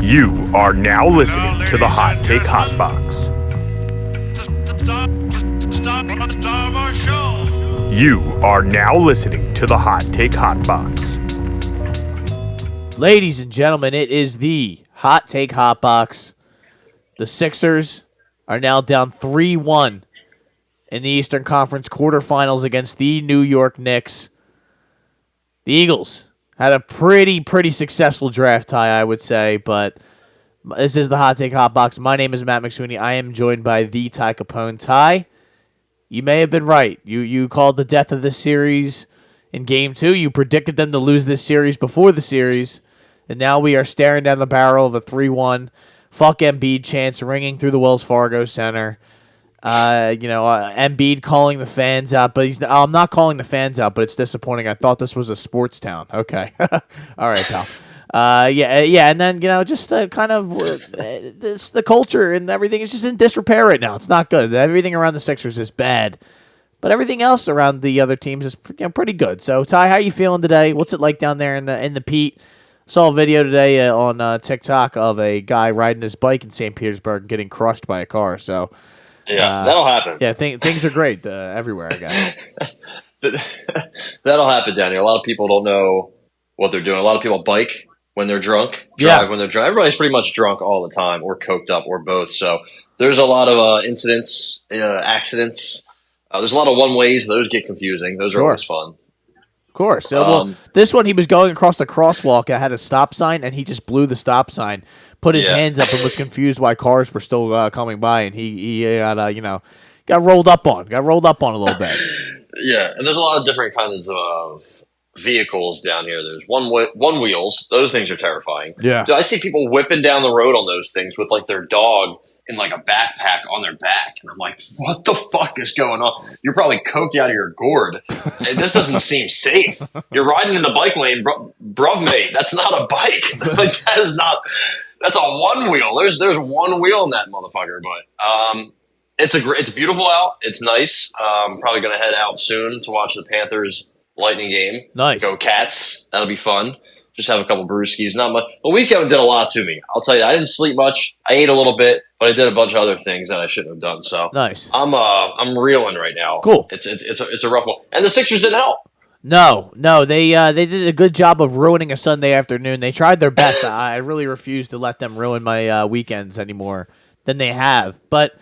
You are now listening to the Hot Take Hot Box. You are now listening to the Hot Take Hot Box. Ladies and gentlemen, it is the Hot Take Hot Box. The Sixers are now down 3-1 in the Eastern Conference quarterfinals against the New York Knicks. The Eagles had a pretty successful draft, Ty, I would say, but this is the Hot Take Hot Box. My name is Matt McSweeney. I am joined by the Ty Capone. Ty, you may have been right. You called the death of this series in Game 2. You predicted them to lose this series before the series, and now we are staring down the barrel of a 3-1 fuck Embiid chants ringing through the Wells Fargo Center. Embiid calling the fans out, but I'm not calling the fans out, but it's disappointing. I thought this was a sports town. Okay. All right, pal. And then, just kind of the culture and everything is just in disrepair right now. It's not good. Everything around the Sixers is bad, but everything else around the other teams is pretty good. So, Ty, how you feeling today? What's it like down there in the Pete? Saw a video today on TikTok of a guy riding his bike in St. Petersburg getting crushed by a car. So, yeah, that'll happen. Yeah, things are great everywhere, I guess. That'll happen down here. A lot of people don't know what they're doing. A lot of people bike when they're drunk, drive when they're drunk. Everybody's pretty much drunk all the time, or coked up, or both. So there's a lot of incidents, accidents. There's a lot of one-ways. Those get confusing. Those are always fun. Of course. So, this one, he was going across the crosswalk that had a stop sign, and he just blew the stop sign, put his hands up, and was confused why cars were still coming by, and he got rolled up on a little bit. Yeah, and there's a lot of different kinds of vehicles down here. There's one wheels. Those things are terrifying. Yeah. Dude, I see people whipping down the road on those things with like their dog in like a backpack on their back. And I'm like, what the fuck is going on? You're probably coked out of your gourd. This doesn't seem safe. You're riding in the bike lane, bruv mate. That's not a bike. Like that's a one wheel. There's one wheel in that motherfucker. But it's beautiful out. It's nice. Probably gonna head out soon to watch the Panthers Lightning game. Nice. Go Cats. That'll be fun. Just have a couple brewskis. Not much. The weekend did a lot to me. I'll tell you, I didn't sleep much. I ate a little bit, but I did a bunch of other things that I shouldn't have done. So nice. I'm reeling right now. Cool. It's a rough one. And the Sixers didn't help. No, they did a good job of ruining a Sunday afternoon. They tried their best. I really refuse to let them ruin my weekends any more than they have. But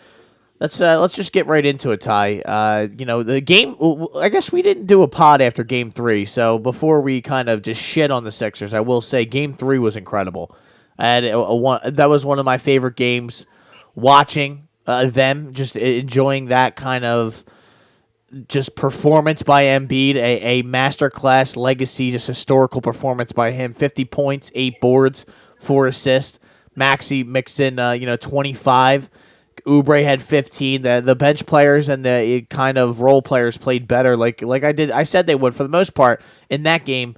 let's just get right into it, Ty. The game. I guess we didn't do a pod after Game 3, so before we kind of just shit on the Sixers, I will say Game 3 was incredible. That was one of my favorite games. Watching them, just enjoying that kind of just performance by Embiid, a masterclass legacy, just historical performance by him. 50 points, 8 boards, 4 assists. Maxey mixed in, 25. Oubre had 15. The bench players and the kind of role players played better. Like I said they would for the most part in that game.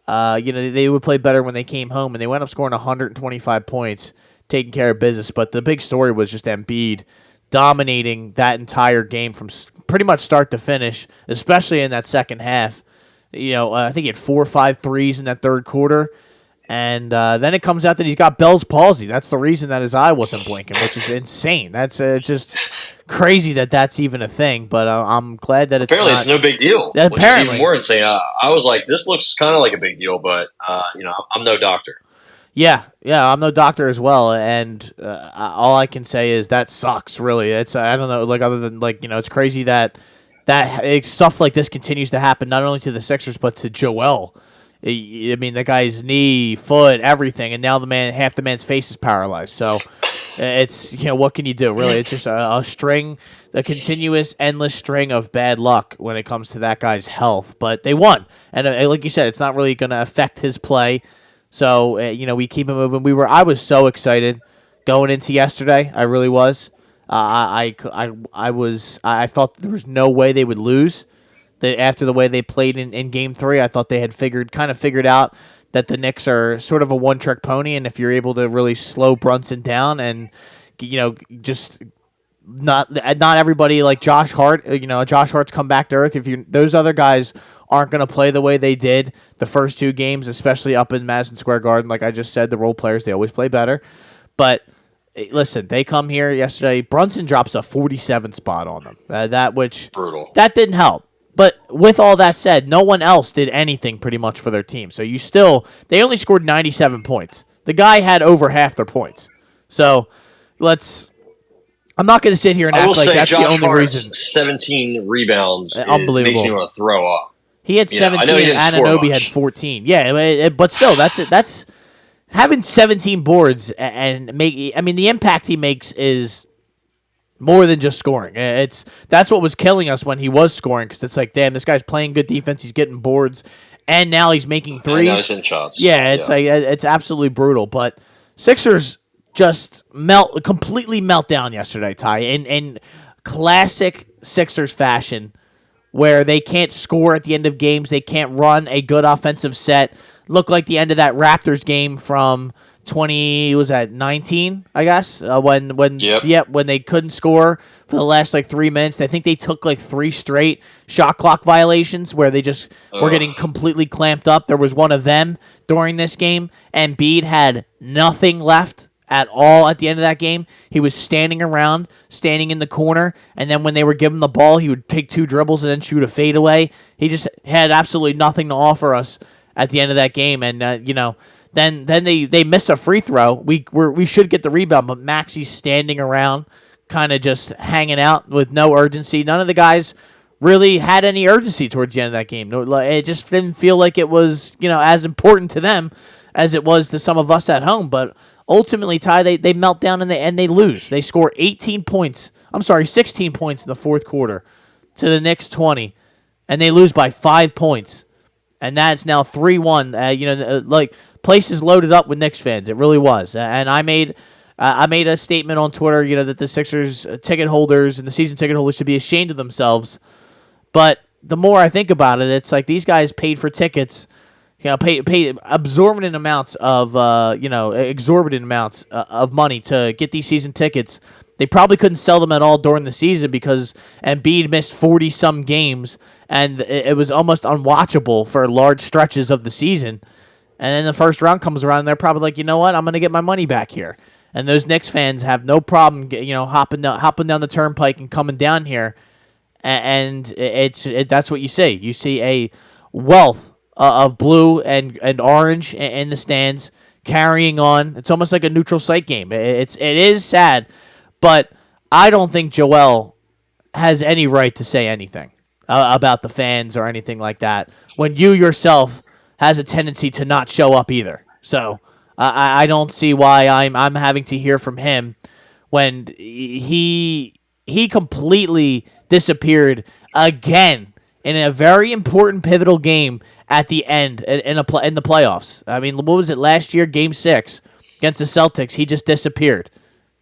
They would play better when they came home, and they went up scoring 125 points, taking care of business. But the big story was just Embiid dominating that entire game from pretty much start to finish, especially in that second half. I think he had 4 or 5 threes in that third quarter. And then it comes out that he's got Bell's palsy. That's the reason that his eye wasn't blinking, which is insane. That's just crazy that's even a thing. But I'm glad that apparently it's no big deal. Apparently, which is even more insane. I was like, this looks kind of like a big deal, but I'm no doctor. Yeah, I'm no doctor as well, and all I can say is that sucks. Really, it's I don't know, other than it's crazy that stuff like this continues to happen not only to the Sixers but to Joel. I mean, the guy's knee, foot, everything, and now half the man's face is paralyzed. So it's, what can you do? Really, it's just a continuous, endless string of bad luck when it comes to that guy's health. But they won, and like you said, it's not really going to affect his play. So we keep him moving. I was so excited going into yesterday. I really was. I thought there was no way they would lose. After the way they played in Game 3, I thought they had figured out that the Knicks are sort of a one-trick pony, and if you're able to really slow Brunson down and, just not everybody like Josh Hart, Josh Hart's come back to earth. If those other guys aren't going to play the way they did the first 2 games, especially up in Madison Square Garden. Like I just said, the role players, they always play better. But listen, they come here yesterday. Brunson drops a 47 spot on them. Brutal. That didn't help. But with all that said, no one else did anything pretty much for their team. So they only scored 97 points. The guy had over half their points. So I'm not going to sit here and act like that's Josh the only Hart's reason. 17 rebounds Unbelievable. makes me want to throw up. He had 17 and Anunoby had 14. Yeah, but still, that's having 17 boards and the impact he makes is more than just scoring. That's what was killing us when he was scoring, because it's like, damn, this guy's playing good defense. He's getting boards, and now he's making threes. And now he's in shots. Yeah, it's absolutely brutal. But Sixers just completely melt down yesterday, Ty, in classic Sixers fashion, where they can't score at the end of games. They can't run a good offensive set. Looked like the end of that Raptors game from 19, I guess, when they couldn't score for the last 3 minutes. I think they took 3 straight shot clock violations where they just were getting completely clamped up. There was one of them during this game, and Embiid had nothing left at all at the end of that game. He was standing in the corner, and then when they were giving the ball, he would take 2 dribbles and then shoot a fadeaway. He just had absolutely nothing to offer us at the end of that game, and Then they miss a free throw. We should get the rebound, but Maxi's standing around, kind of just hanging out with no urgency. None of the guys really had any urgency towards the end of that game. It just didn't feel like it was as important to them as it was to some of us at home. But ultimately, Ty, they melt down and they lose. They score 16 points in the fourth quarter to the Knicks 20, and they lose by 5 points. And that's now 3-1. Places loaded up with Knicks fans. It really was. And I made a statement on Twitter, that the Sixers ticket holders and the season ticket holders should be ashamed of themselves. But the more I think about it, it's like these guys paid for tickets, paid exorbitant amounts of money to get these season tickets. They probably couldn't sell them at all during the season because Embiid missed 40-some games, and it was almost unwatchable for large stretches of the season. And then the first round comes around, and they're probably like, you know what, I'm going to get my money back here. And those Knicks fans have no problem, hopping down the turnpike and coming down here. And that's what you see. You see a wealth of blue and orange in the stands carrying on. It's almost like a neutral site game. It is sad, but I don't think Joel has any right to say anything about the fans or anything like that when you yourself has a tendency to not show up either. So I don't see why I'm having to hear from him when he completely disappeared again in a very important pivotal game at the end in the playoffs. I mean, what was it last year? Game 6 against the Celtics. He just disappeared.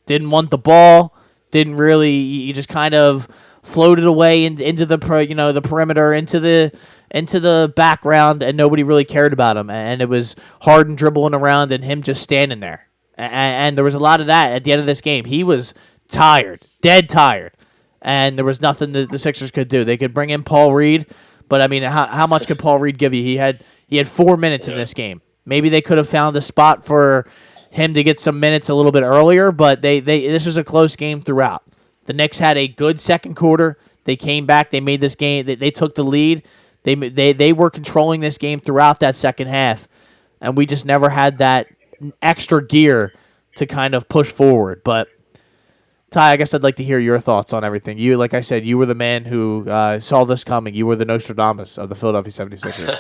Didn't want the ball. Didn't really. He just kind of floated away into the perimeter, into the background, and nobody really cared about him. And it was Harden dribbling around and him just standing there. And there was a lot of that at the end of this game. He was tired, dead tired, and there was nothing that the Sixers could do. They could bring in Paul Reed, but I mean, how much could Paul Reed give you? He had 4 minutes in this game. Maybe they could have found a spot for him to get some minutes a little bit earlier, but this was a close game throughout. The Knicks had a good second quarter. They came back. They made this game. They took the lead. They were controlling this game throughout that second half, and we just never had that extra gear to kind of push forward. But Ty, I guess I'd like to hear your thoughts on everything. You, like I said, you were the man who saw this coming. You were the Nostradamus of the Philadelphia 76ers.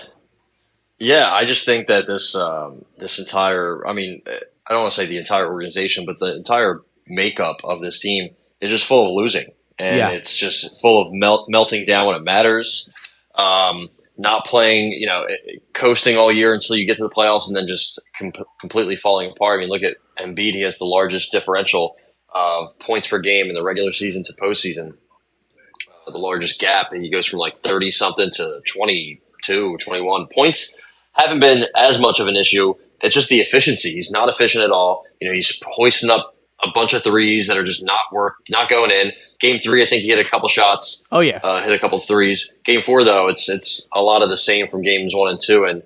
Yeah, I just think that this entire, I mean, I don't want to say the entire organization, but the entire makeup of this team is just full of losing. And it's just full of melting down when it matters. Not playing, coasting all year until you get to the playoffs and then just completely falling apart. I mean, look at Embiid. He has the largest differential of points per game in the regular season to postseason. The largest gap. He goes from 30-something to 22, 21. Points haven't been as much of an issue. It's just the efficiency. He's not efficient at all. He's hoisting up a bunch of threes that are just not going in. Game 3, I think he hit a couple shots. Oh yeah, hit a couple of threes. Game 4, though, it's a lot of the same from games 1 and 2 and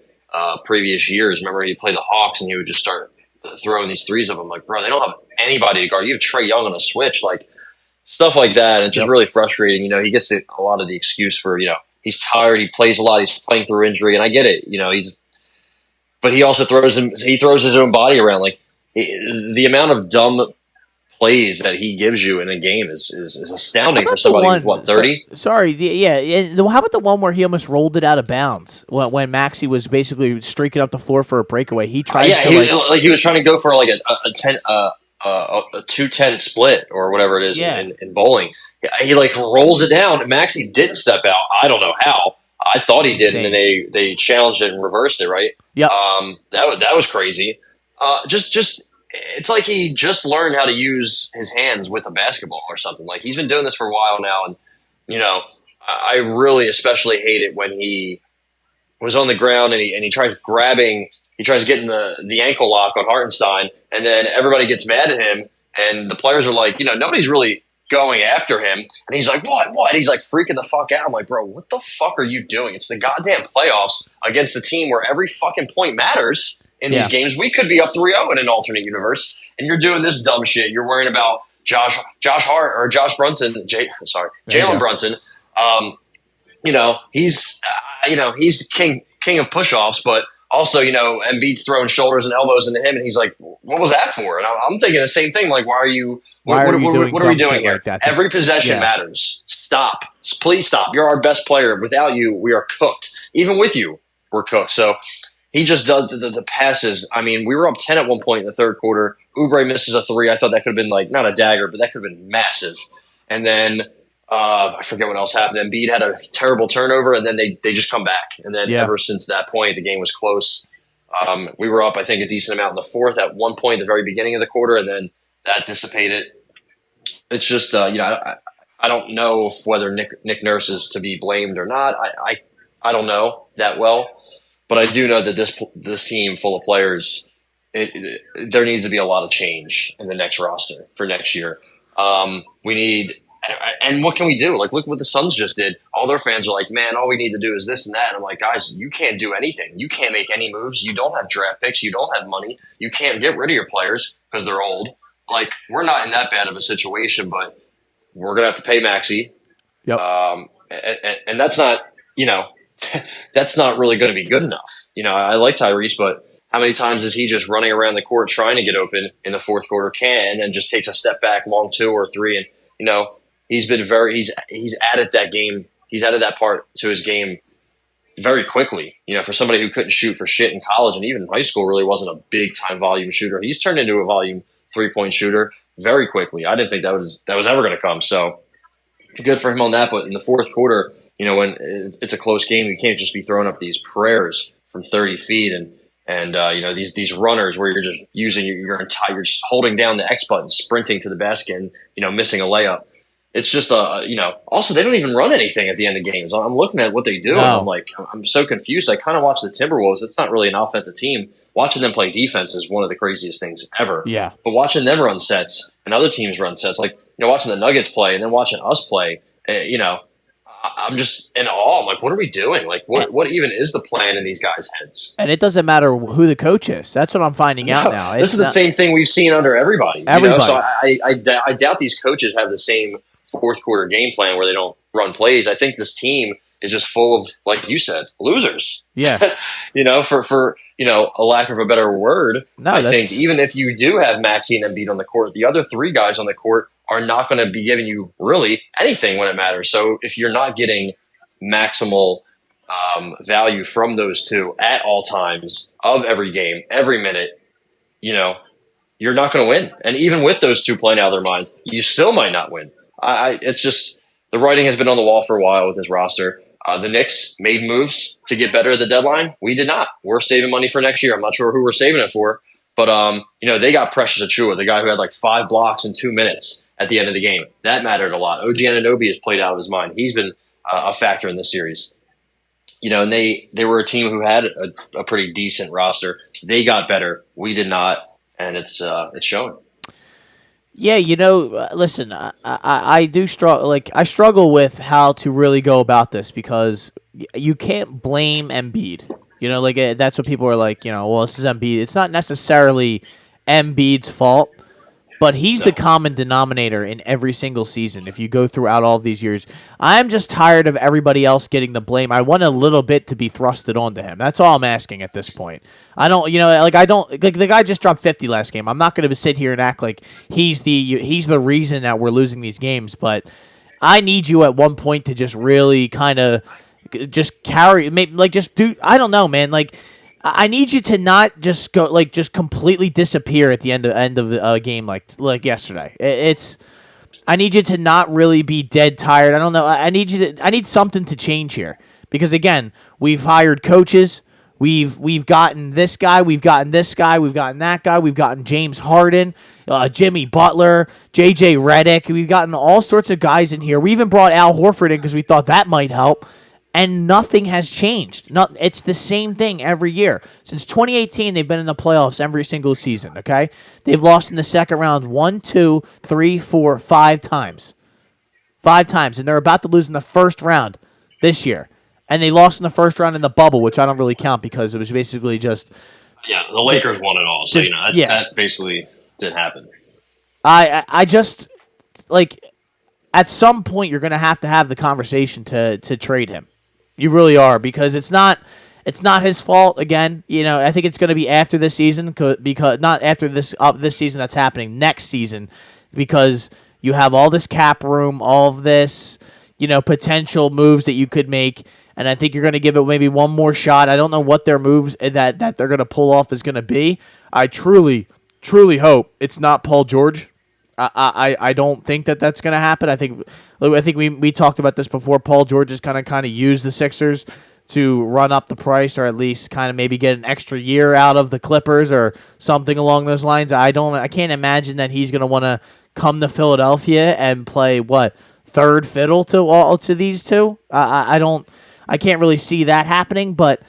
previous years. Remember, he played the Hawks and he would just start throwing these threes of them. Like, bro, they don't have anybody to guard. You have Trae Young on a switch, like stuff like that. And it's just really frustrating. He gets a lot of the excuse for he's tired. He plays a lot. He's playing through injury, and I get it. But he also throws his own body around. Like the amount of dumb plays that he gives you in a game is astounding for somebody who's 30. Sorry, yeah. How about the one where he almost rolled it out of bounds when Maxey was basically streaking up the floor for a breakaway? He tried. He was trying to go for like a 2-10 split or whatever it is in bowling. He like rolls it down, and Maxey didn't step out. I don't know how. I thought he did, and then they challenged it and reversed it. Right? Yeah. That was crazy. Just it's like he just learned how to use his hands with a basketball or something. Like he's been doing this for a while now, and I really especially hate it when he was on the ground and he tries getting the ankle lock on Hartenstein, and then everybody gets mad at him, and the players are like, nobody's really going after him, and he's like, what? And he's like freaking the fuck out. I'm like, bro, what the fuck are you doing? It's the goddamn playoffs against a team where every fucking point matters in these games. We could be up 3-0 in an alternate universe, and you're doing this dumb shit. You're worrying about Jalen Brunson. He's king of push-offs, but also, Embiid's throwing shoulders and elbows into him, and he's like, what was that for? And I'm thinking the same thing. Like, what are we doing here? Like Every possession matters. Stop. Please stop. You're our best player. Without you, we are cooked. Even with you, we're cooked. So he just does the passes. I mean, we were up 10 at one point in the third quarter. Oubre misses a 3. I thought that could have been like, not a dagger, but that could have been massive. And then I forget what else happened. Embiid had a terrible turnover, and then they just come back. And then ever since that point, the game was close. We were up, I think, a decent amount in the fourth at one point at the very beginning of the quarter, and then that dissipated. It's just, I don't know whether Nick Nurse is to be blamed or not. I don't know that well, but I do know that this team full of players, there needs to be a lot of change in the next roster for next year. We need. And what can we do? Like, look what the Suns just did. All their fans are like, man, all we need to do is this and that. And I'm like, guys, you can't do anything. You can't make any moves. You don't have draft picks. You don't have money. You can't get rid of your players because they're old. Like, we're not in that bad of a situation, but we're going to have to pay Maxey. Yep. And that's not, that's not really going to be good enough. I like Tyrese, but how many times is he just running around the court trying to get open in the fourth quarter, and then just takes a step back, long 2 or 3, and, he's been he's added that game. He's added that part to his game very quickly. For somebody who couldn't shoot for shit in college and even in high school, really wasn't a big time volume shooter. He's turned into a volume 3-point shooter very quickly. I didn't think that was ever going to come. So good for him on that. But in the fourth quarter, when it's a close game, you can't just be throwing up these prayers from 30 feet and these runners where you're just using you're just holding down the X button, sprinting to the basket, and missing a layup. It's just also they don't even run anything at the end of games. I'm looking at what they do, and I'm like, I'm so confused. I kind of watch the Timberwolves. It's not really an offensive team. Watching them play defense is one of the craziest things ever. Yeah. But watching them run sets and other teams run sets, like watching the Nuggets play and then watching us play, I'm just in awe. I'm like, what are we doing? Like, what even is the plan in these guys' heads? And it doesn't matter who the coach is. That's what I'm finding out now. This is the same thing we've seen under everybody. So I doubt these coaches have the same fourth quarter game plan where they don't run plays. I think this team is just full of, like you said, losers. Yeah. For a lack of a better word, I think even if you do have Maxey and Embiid on the court, the other 3 guys on the court are not going to be giving you really anything when it matters. So if you're not getting maximal value from those 2 at all times of every game, every minute, you're not going to win. And even with those 2 playing out of their minds, you still might not win. It's just the writing has been on the wall for a while with this roster. The Knicks made moves to get better at the deadline. We did not. We're saving money for next year. I'm not sure who we're saving it for, but they got Precious Achiuwa, the guy who had like 5 blocks in 2 minutes at the end of the game. That mattered a lot. OG Anunoby has played out of his mind. He's been a factor in this series. And they were a team who had a pretty decent roster. They got better. We did not, and it's showing. Yeah, listen, I do struggle. Like, I struggle with how to really go about this because you can't blame Embiid. That's what people are like. Well, this is Embiid. It's not necessarily Embiid's fault. But he's the No. common denominator in every single season. If you go throughout all of these years, I'm just tired of everybody else getting the blame. I want a little bit to be thrusted onto him. That's all I'm asking at this point. I don't, I don't like the guy just dropped 50 last game. I'm not going to sit here and act like he's the reason that we're losing these games. But I need you at one point to just really kind of just carry, maybe like just do. I don't know, man. Like I need you to not just go just completely disappear at the end of the game like yesterday. It's I need you to not really be dead tired. I don't know. I need something to change here because again, we've hired coaches. We've gotten this guy. We've gotten this guy. We've gotten that guy. We've gotten James Harden, Jimmy Butler, JJ Redick. We've gotten all sorts of guys in here. We even brought Al Horford in because we thought that might help. And nothing has changed. It's the same thing every year. Since 2018, they've been in the playoffs every single season, okay? They've lost in the second round 1, 2, 3, 4, 5 times. 5 times. And they're about to lose in the first round this year. And they lost in the first round in the bubble, which I don't really count because it was basically just... Yeah, the Lakers won it all. So, yeah. that basically didn't happen. I just... Like, at some point, you're going to have the conversation to trade him. You really are because it's not his fault. Again, I think it's going to be after this season because not after this season that's happening next season because you have all this cap room, all of this potential moves that you could make, and I think you're going to give it maybe one more shot. I don't know what their moves that they're going to pull off is going to be. I truly hope it's not Paul George. I don't think that's going to happen. I think we talked about this before. Paul George is kind of use the Sixers to run up the price, or at least kind of maybe get an extra year out of the Clippers or something along those lines. I can't imagine that he's going to want to come to Philadelphia and play third fiddle to these two. I can't really see that happening, but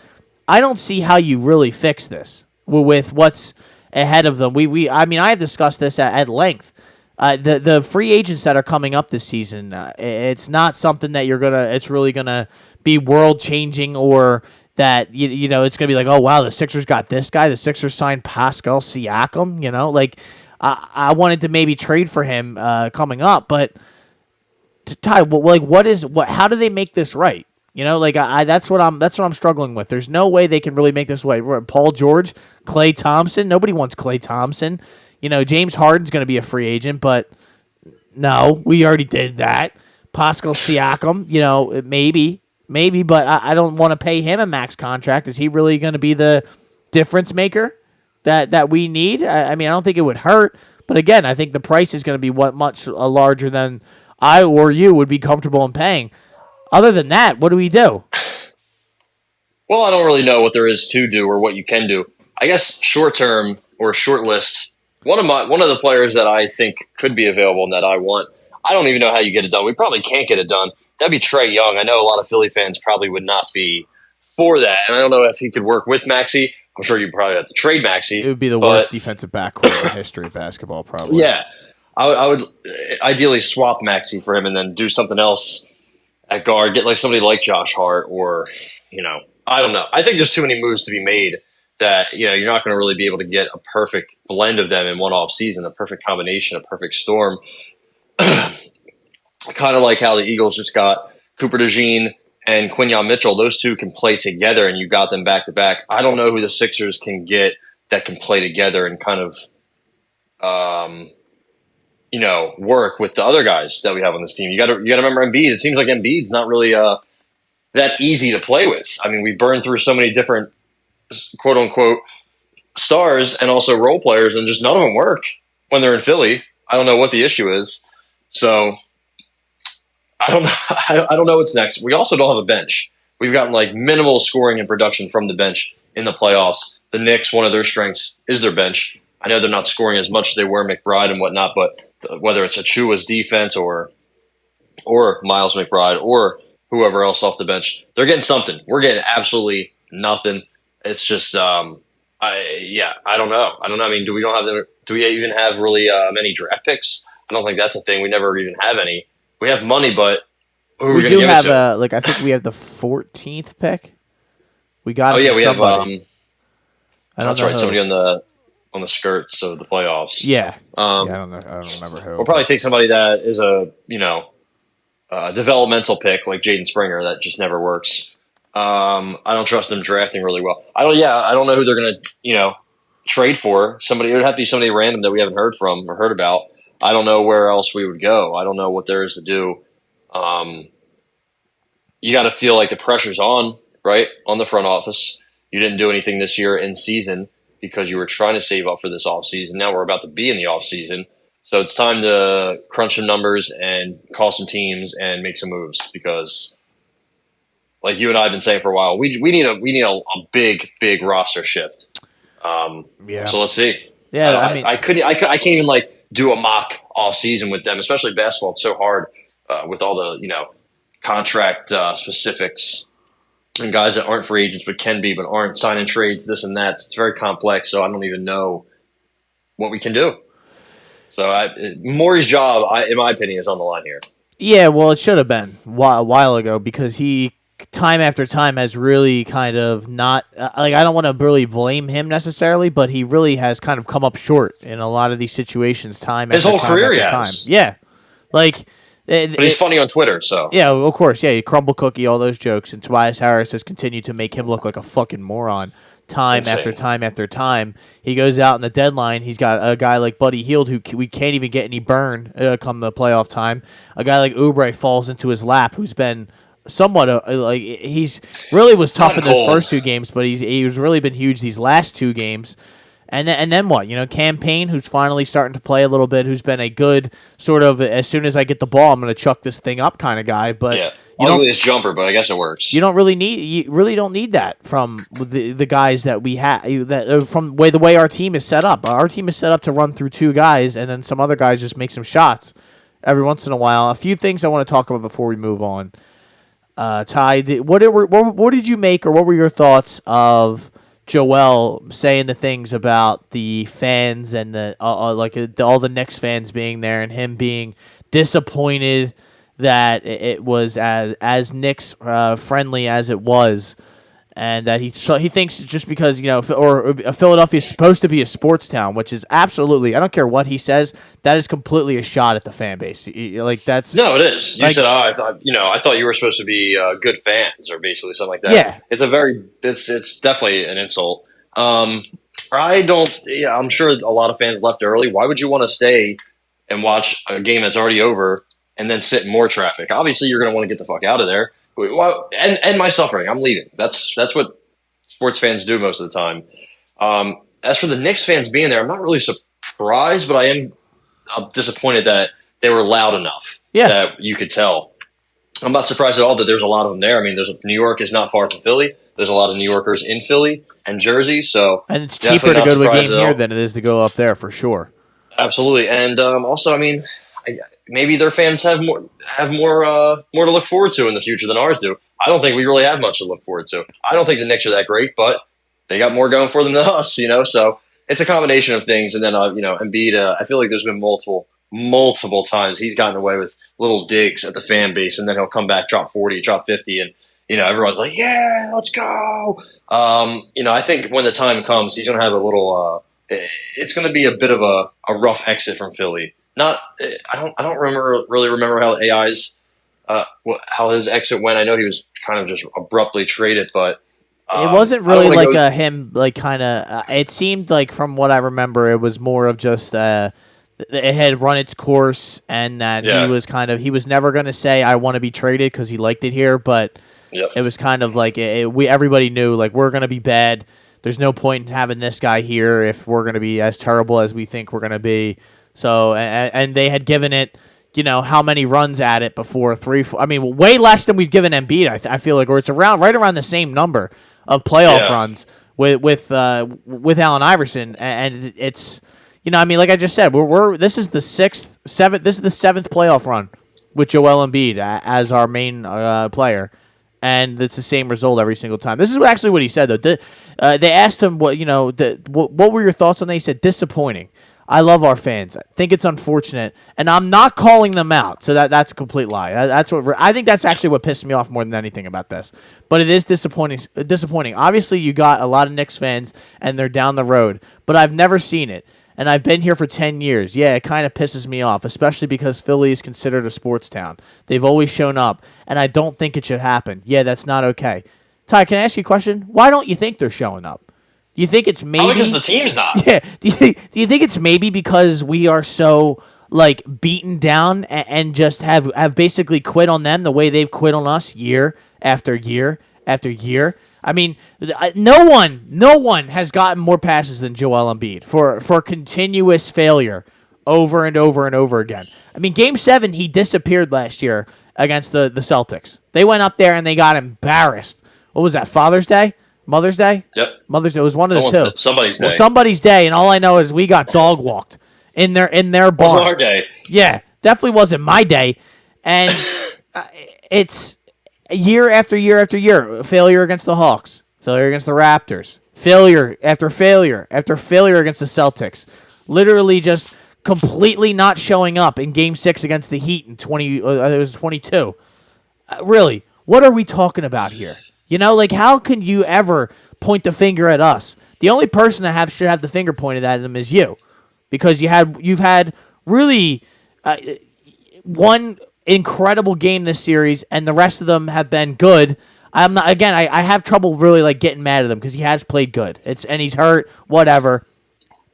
I don't see how you really fix this with what's ahead of them. I have discussed this at length. The free agents that are coming up this season, it's not something that it's really gonna be world changing or that it's gonna be like, oh wow, the Sixers got this guy. The Sixers signed Pascal Siakam. I wanted to maybe trade for him coming up, but Ty, how do they make this right? That's what I'm struggling with. There's no way they can really make this right. Paul George, Klay Thompson. Nobody wants Klay Thompson. James Harden's going to be a free agent, but no, we already did that. Pascal Siakam, maybe, but I don't want to pay him a max contract. Is he really going to be the difference maker that we need? I don't think it would hurt, but again, I think the price is going to be much larger than I or you would be comfortable in paying. Other than that, what do we do? Well, I don't really know what there is to do or what you can do. I guess short term or short list. One of the players that I think could be available and that I want. I don't even know how you get it done. We probably can't get it done. That'd be Trae Young. I know a lot of Philly fans probably would not be for that, and I don't know if he could work with Maxey. I'm sure you probably have to trade Maxey. It would be the worst defensive backcourt in the history of basketball, probably. Yeah, I would ideally swap Maxey for him and then do something else at guard. Get somebody like Josh Hart or I don't know. I think there's too many moves to be made that you're not going to really be able to get a perfect blend of them in one off season, a perfect combination, a perfect storm. Kind of like how the Eagles just got Cooper DeJean and Quinyon Mitchell. Those two can play together, and you got them back to back. I don't know who the Sixers can get that can play together and kind of, work with the other guys that we have on this team. You got to remember Embiid. It seems like Embiid's not really that easy to play with. I mean, we burned through so many different quote unquote stars and also role players, and just none of them work when they're in Philly. I don't know what the issue is. So I don't know. I don't know what's next. We also don't have a bench. We've gotten minimal scoring and production from the bench in the playoffs. The Knicks, one of their strengths is their bench. I know they're not scoring as much as they were, McBride and whatnot, but whether it's Achua's defense or Miles McBride or whoever else off the bench, they're getting something. We're getting absolutely nothing. It's just I don't know. I don't know. I mean, do we even have really many draft picks? I don't think that's a thing. We never even have any. We have money, but who are we We going to do give it have to? I think we have the 14th pick. We got Oh it yeah, from we have. somebody. I don't That's know right. Somebody who. on the skirts of the playoffs. Yeah, yeah. I Um, don't know. I don't remember who. we'll probably take somebody that is a developmental pick like Jaden Springer that just never works. I don't trust them drafting really well. I don't. Yeah, I don't know who they're going to trade for. Somebody, it would have to be somebody random that we haven't heard from or heard about. I don't know where else we would go. I don't know what there is to do. Um, you got to feel like the pressure's on, right, on the front office. You didn't do anything this year in season because you were trying to save up for this off season. Now we're about to be in the off season, so it's time to crunch some numbers and call some teams and make some moves because, like you and I have been saying for a while, we need a big roster shift. Yeah, So let's see. yeah. I mean, I can't even like do a mock off season with them, especially basketball. It's so hard with all the contract specifics and guys that aren't free agents but can be but aren't signing trades, this and that. It's very complex, so I don't even know what we can do. So Maury's job, in my opinion, is on the line here. yeah. Well, it should have been a while ago because he time after time has really kind of not like I don't want to really blame him necessarily, but he really has kind of come up short in a lot of these situations time His after whole time career he after time. has. Yeah, like. But he's funny on Twitter, so Yeah, of course. Yeah, you crumble cookie, all those jokes, and Tobias Harris has continued to make him look like a fucking moron time after insane. time after time. He goes out in the deadline. He's got a guy like Buddy Hield who we can't even get any burn come the playoff time. A guy like Oubre falls into his lap, who's been somewhat like he's really was tough Hot in and those cold. first two games, but he's really been huge these last two games. And then what? Campaign, who's finally starting to play a little bit, who's been a good sort of as soon as I get the ball, I'm going to chuck this thing up kind of guy. But Yeah, you don't ugliest jumper, but I guess it works. you don't really need you really don't need that from the guys that we have that from the way our team is set up. Our team is set up to run through two guys, and then some other guys just make some shots every once in a while. A few things I want to talk about before we move on. Ty, what did you make, or what were your thoughts of Joel saying the things about the fans and all the Knicks fans being there and him being disappointed that it was as Knicks friendly as it was, and that he thinks just because Philadelphia is supposed to be a sports town, which is absolutely, I don't care what he says, that is completely a shot at the fan base. Like that's No, it is. You like said, "Oh, I thought you were supposed to be good fans," or basically something like that. yeah. It's definitely an insult. I don't. Yeah, I'm sure a lot of fans left early. Why would you want to stay and watch a game that's already over and then sit in more traffic? Obviously, you're going to want to get the fuck out of there. Well, and my suffering. I'm leaving. That's what sports fans do most of the time. As for the Knicks fans being there, I'm not really surprised, but I'm disappointed that they were loud enough Yeah. that you could tell. I'm not surprised at all that there's a lot of them there. I mean, New York is not far from Philly. There's a lot of New Yorkers in Philly and Jersey, so And it's cheaper to go to a game here than it is to go up there for sure. absolutely. And also, I mean, maybe their fans have more to look forward to in the future than ours do. I don't think we really have much to look forward to. I don't think the Knicks are that great, but they got more going for them than us, So it's a combination of things. And then Embiid, I feel like there's been multiple times he's gotten away with little digs at the fan base, and then he'll come back, drop 40, drop 50, and everyone's like, "Yeah, let's go." I think when the time comes, he's going to have a little. It's going to be a bit of a rough exit from Philly. Not, I don't really remember how AI's how his exit went. I know he was kind of just abruptly traded, but It wasn't really like him, like kind of. It seemed like, from what I remember, it was more of just it had run its course, and that he was never going to say I want to be traded because he liked it here, but it was kind of like everybody knew like we're going to be bad. There's no point in having this guy here if we're going to be as terrible as we think we're going to be. So and they had given it. How many runs at it before 3, 4, I mean, way less than we've given Embiid. I feel like, or it's right around the same number of playoff runs with Allen Iverson, and it's I mean, like I just said, this is the seventh playoff run with Joel Embiid as our main player, and it's the same result every single time. This is actually what he said though. They asked him what were your thoughts on that? He said disappointing. I love our fans. I think it's unfortunate, and I'm not calling them out. So that's a complete lie. That's what I think. That's actually what pissed me off more than anything about this. But it is disappointing. Disappointing. Obviously, you got a lot of Knicks fans, and they're down the road. But I've never seen it, and I've been here for 10 years. Yeah, it kind of pisses me off, especially because Philly is considered a sports town. They've always shown up, and I don't think it should happen. Yeah, that's not okay. Ty, can I ask you a question? Why don't you think they're showing up? Do you think it's maybe Probably because the team's not? Yeah. Do you think it's maybe because we are so like beaten down and just have basically quit on them the way they've quit on us year after year after year? I mean, no one has gotten more passes than Joel Embiid for continuous failure over and over and over again. I mean, Game 7 he disappeared last year against the Celtics. They went up there and they got embarrassed. What was that? Father's Day? Mother's Day? Yep. Mother's Day. It was one of the two. Somebody's day. Well, somebody's day, and all I know is we got dog walked in their barn. Wasn't our day. Yeah, definitely wasn't my day. And it's year after year after year. Failure against the Hawks. Failure against the Raptors. Failure after failure after failure against the Celtics. Literally just completely not showing up in Game 6 against the Heat in it was 22. Really, what are we talking about here? You know, like, how can you ever point the finger at us? The only person that should have the finger pointed at them is you, because you've had really one incredible game this series, and the rest of them have been good. I have trouble really like getting mad at him because he has played good. And he's hurt, whatever.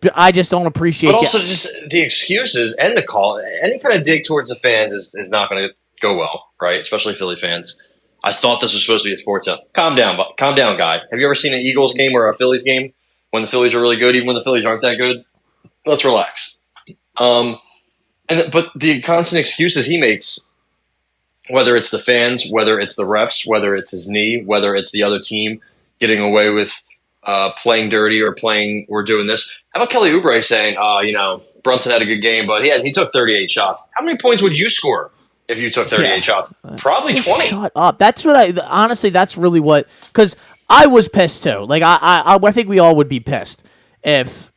But I just don't appreciate. But also, just the excuses and the call, any kind of dig towards the fans is not going to go well, right? Especially Philly fans. I thought this was supposed to be a sports zone. Calm down, guy. Have you ever seen an Eagles game or a Phillies game when the Phillies are really good, even when the Phillies aren't that good? Let's relax. But the constant excuses he makes, whether it's the fans, whether it's the refs, whether it's his knee, whether it's the other team getting away with playing dirty or doing this. How about Kelly Oubre saying, Brunson had a good game, but he took 38 shots. How many points would you score if you took 38 shots? Probably 20. Shut up. That's what honestly, that's really what, because I was pissed too. Like, I think we all would be pissed if,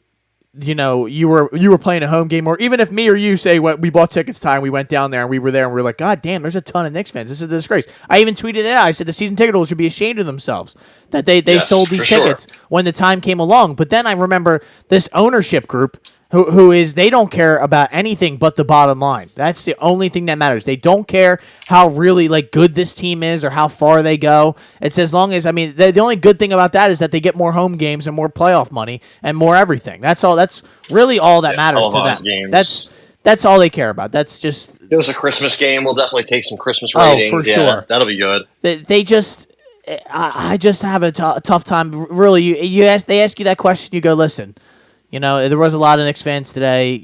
you were playing a home game, or even if me or you say we bought tickets time, we went down there and we were there and we were like, God damn, there's a ton of Knicks fans. This is a disgrace. I even tweeted it out. I said the season ticket holders should be ashamed of themselves that they sold these tickets when the time came along. But then I remember this ownership group who is, they don't care about anything but the bottom line. That's the only thing that matters. They don't care how really like good this team is or how far they go. It's as long as, the only good thing about that is that they get more home games and more playoff money and more everything. That's all. That's really all that matters to them. Games. That's all they care about. That's just. It was a Christmas game. We'll definitely take some Christmas ratings. Oh, for sure. That'll be good. They just. I just have a tough time. Really, they ask you that question. You go, listen. There was a lot of Knicks fans today.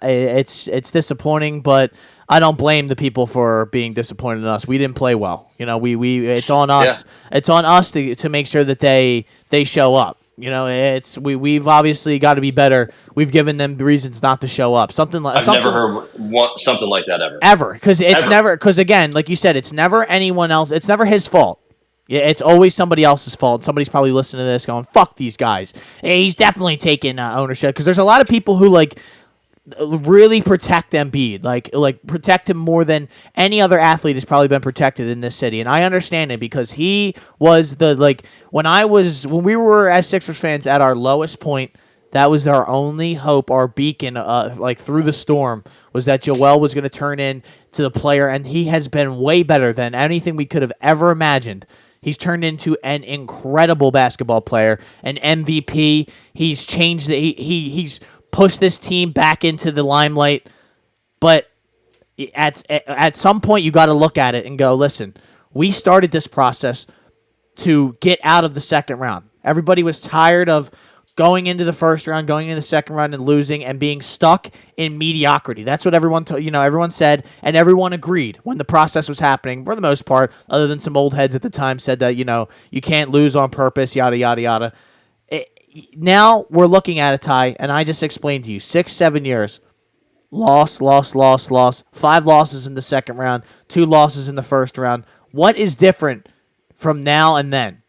It's disappointing, but I don't blame the people for being disappointed in us. We didn't play well. It's on us. Yeah. It's on us to make sure that they show up. We've obviously got to be better. We've given them reasons not to show up. I've never heard something like that ever. Ever, because again, like you said, it's never anyone else. It's never his fault. Yeah, it's always somebody else's fault. Somebody's probably listening to this going, fuck these guys. Hey, he's definitely taking ownership. Because there's a lot of people who, like, really protect Embiid. Like protect him more than any other athlete has probably been protected in this city. And I understand it because he was when we were as Sixers fans at our lowest point, that was our only hope, our beacon, through the storm, was that Joel was going to turn into the player. And he has been way better than anything we could have ever imagined. He's turned into an incredible basketball player, an MVP. He's changed he's pushed this team back into the limelight. But at some point, you got to look at it and go, listen, we started this process to get out of the second round. Everybody was tired of going into the first round, going into the second round, and losing and being stuck in mediocrity. That's what everyone said, and everyone agreed when the process was happening, for the most part, other than some old heads at the time said that, you can't lose on purpose, yada, yada, yada. Now we're looking at a tie, and I just explained to you, 6-7 years, loss, 5 losses in the second round, 2 losses in the first round. What is different from now and then.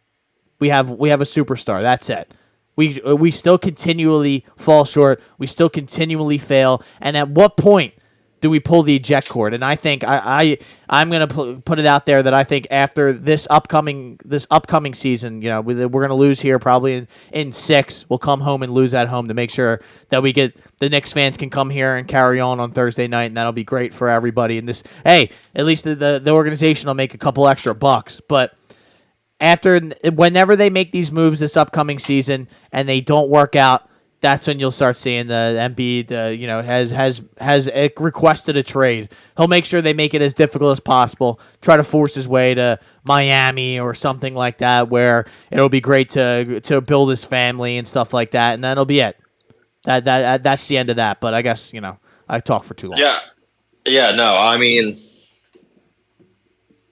We have a superstar. That's it. We still continually fall short. We still continually fail. And at what point do we pull the eject cord? And I think I'm going to put it out there that I think after this upcoming season, we're going to lose here probably in 6. We'll come home and lose at home to make sure that we get the Knicks fans can come here and carry on Thursday night, and that'll be great for everybody. And at least the organization will make a couple extra bucks, but. Whenever they make these moves this upcoming season and they don't work out, that's when you'll start seeing the Embiid, has requested a trade. He'll make sure they make it as difficult as possible. Try to force his way to Miami or something like that, where it'll be great to build his family and stuff like that, and that'll be it. That's the end of that. But I guess I talked for too long. Yeah. No, I mean.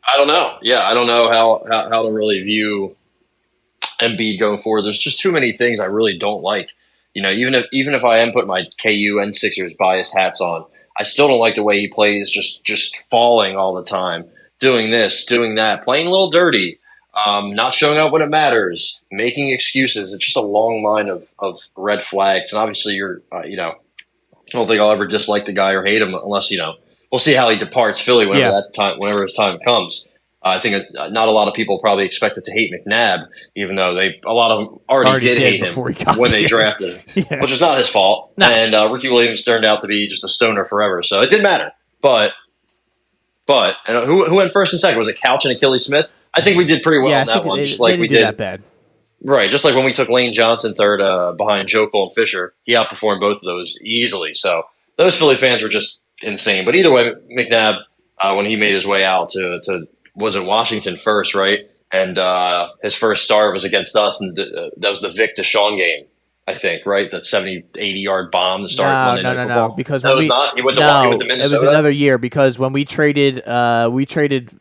I don't know. Yeah, I don't know how to really view Embiid going forward. There's just too many things I really don't like. Even if I am putting my KU and Sixers bias hats on, I still don't like the way he plays. Just falling all the time, doing this, doing that, playing a little dirty, not showing up when it matters, making excuses. It's just a long line of red flags. And obviously, I don't think I'll ever dislike the guy or hate him unless we'll see how he departs Philly whenever his time comes. I think not a lot of people probably expected to hate McNabb, even though a lot of them already did hate him when they drafted him, which is not his fault. No. And Ricky Williams turned out to be just a stoner forever, so it didn't matter. But and who went first and second? Was it Couch and Achilles Smith? I think we did pretty well in that one, just like we did. That bad. Right, just like when we took Lane Johnson third behind Joe Cole and Fisher, he outperformed both of those easily. So those Philly fans were just insane. But either way, McNabb, when he made his way out to was it Washington first, right? And his first start was against us, and that was the Vic Deshaun game, I think, right? That 70, 80-yard bomb to start Monday Night Football. No, because that was not. He went to Minnesota. It was another year because when we traded McNabb.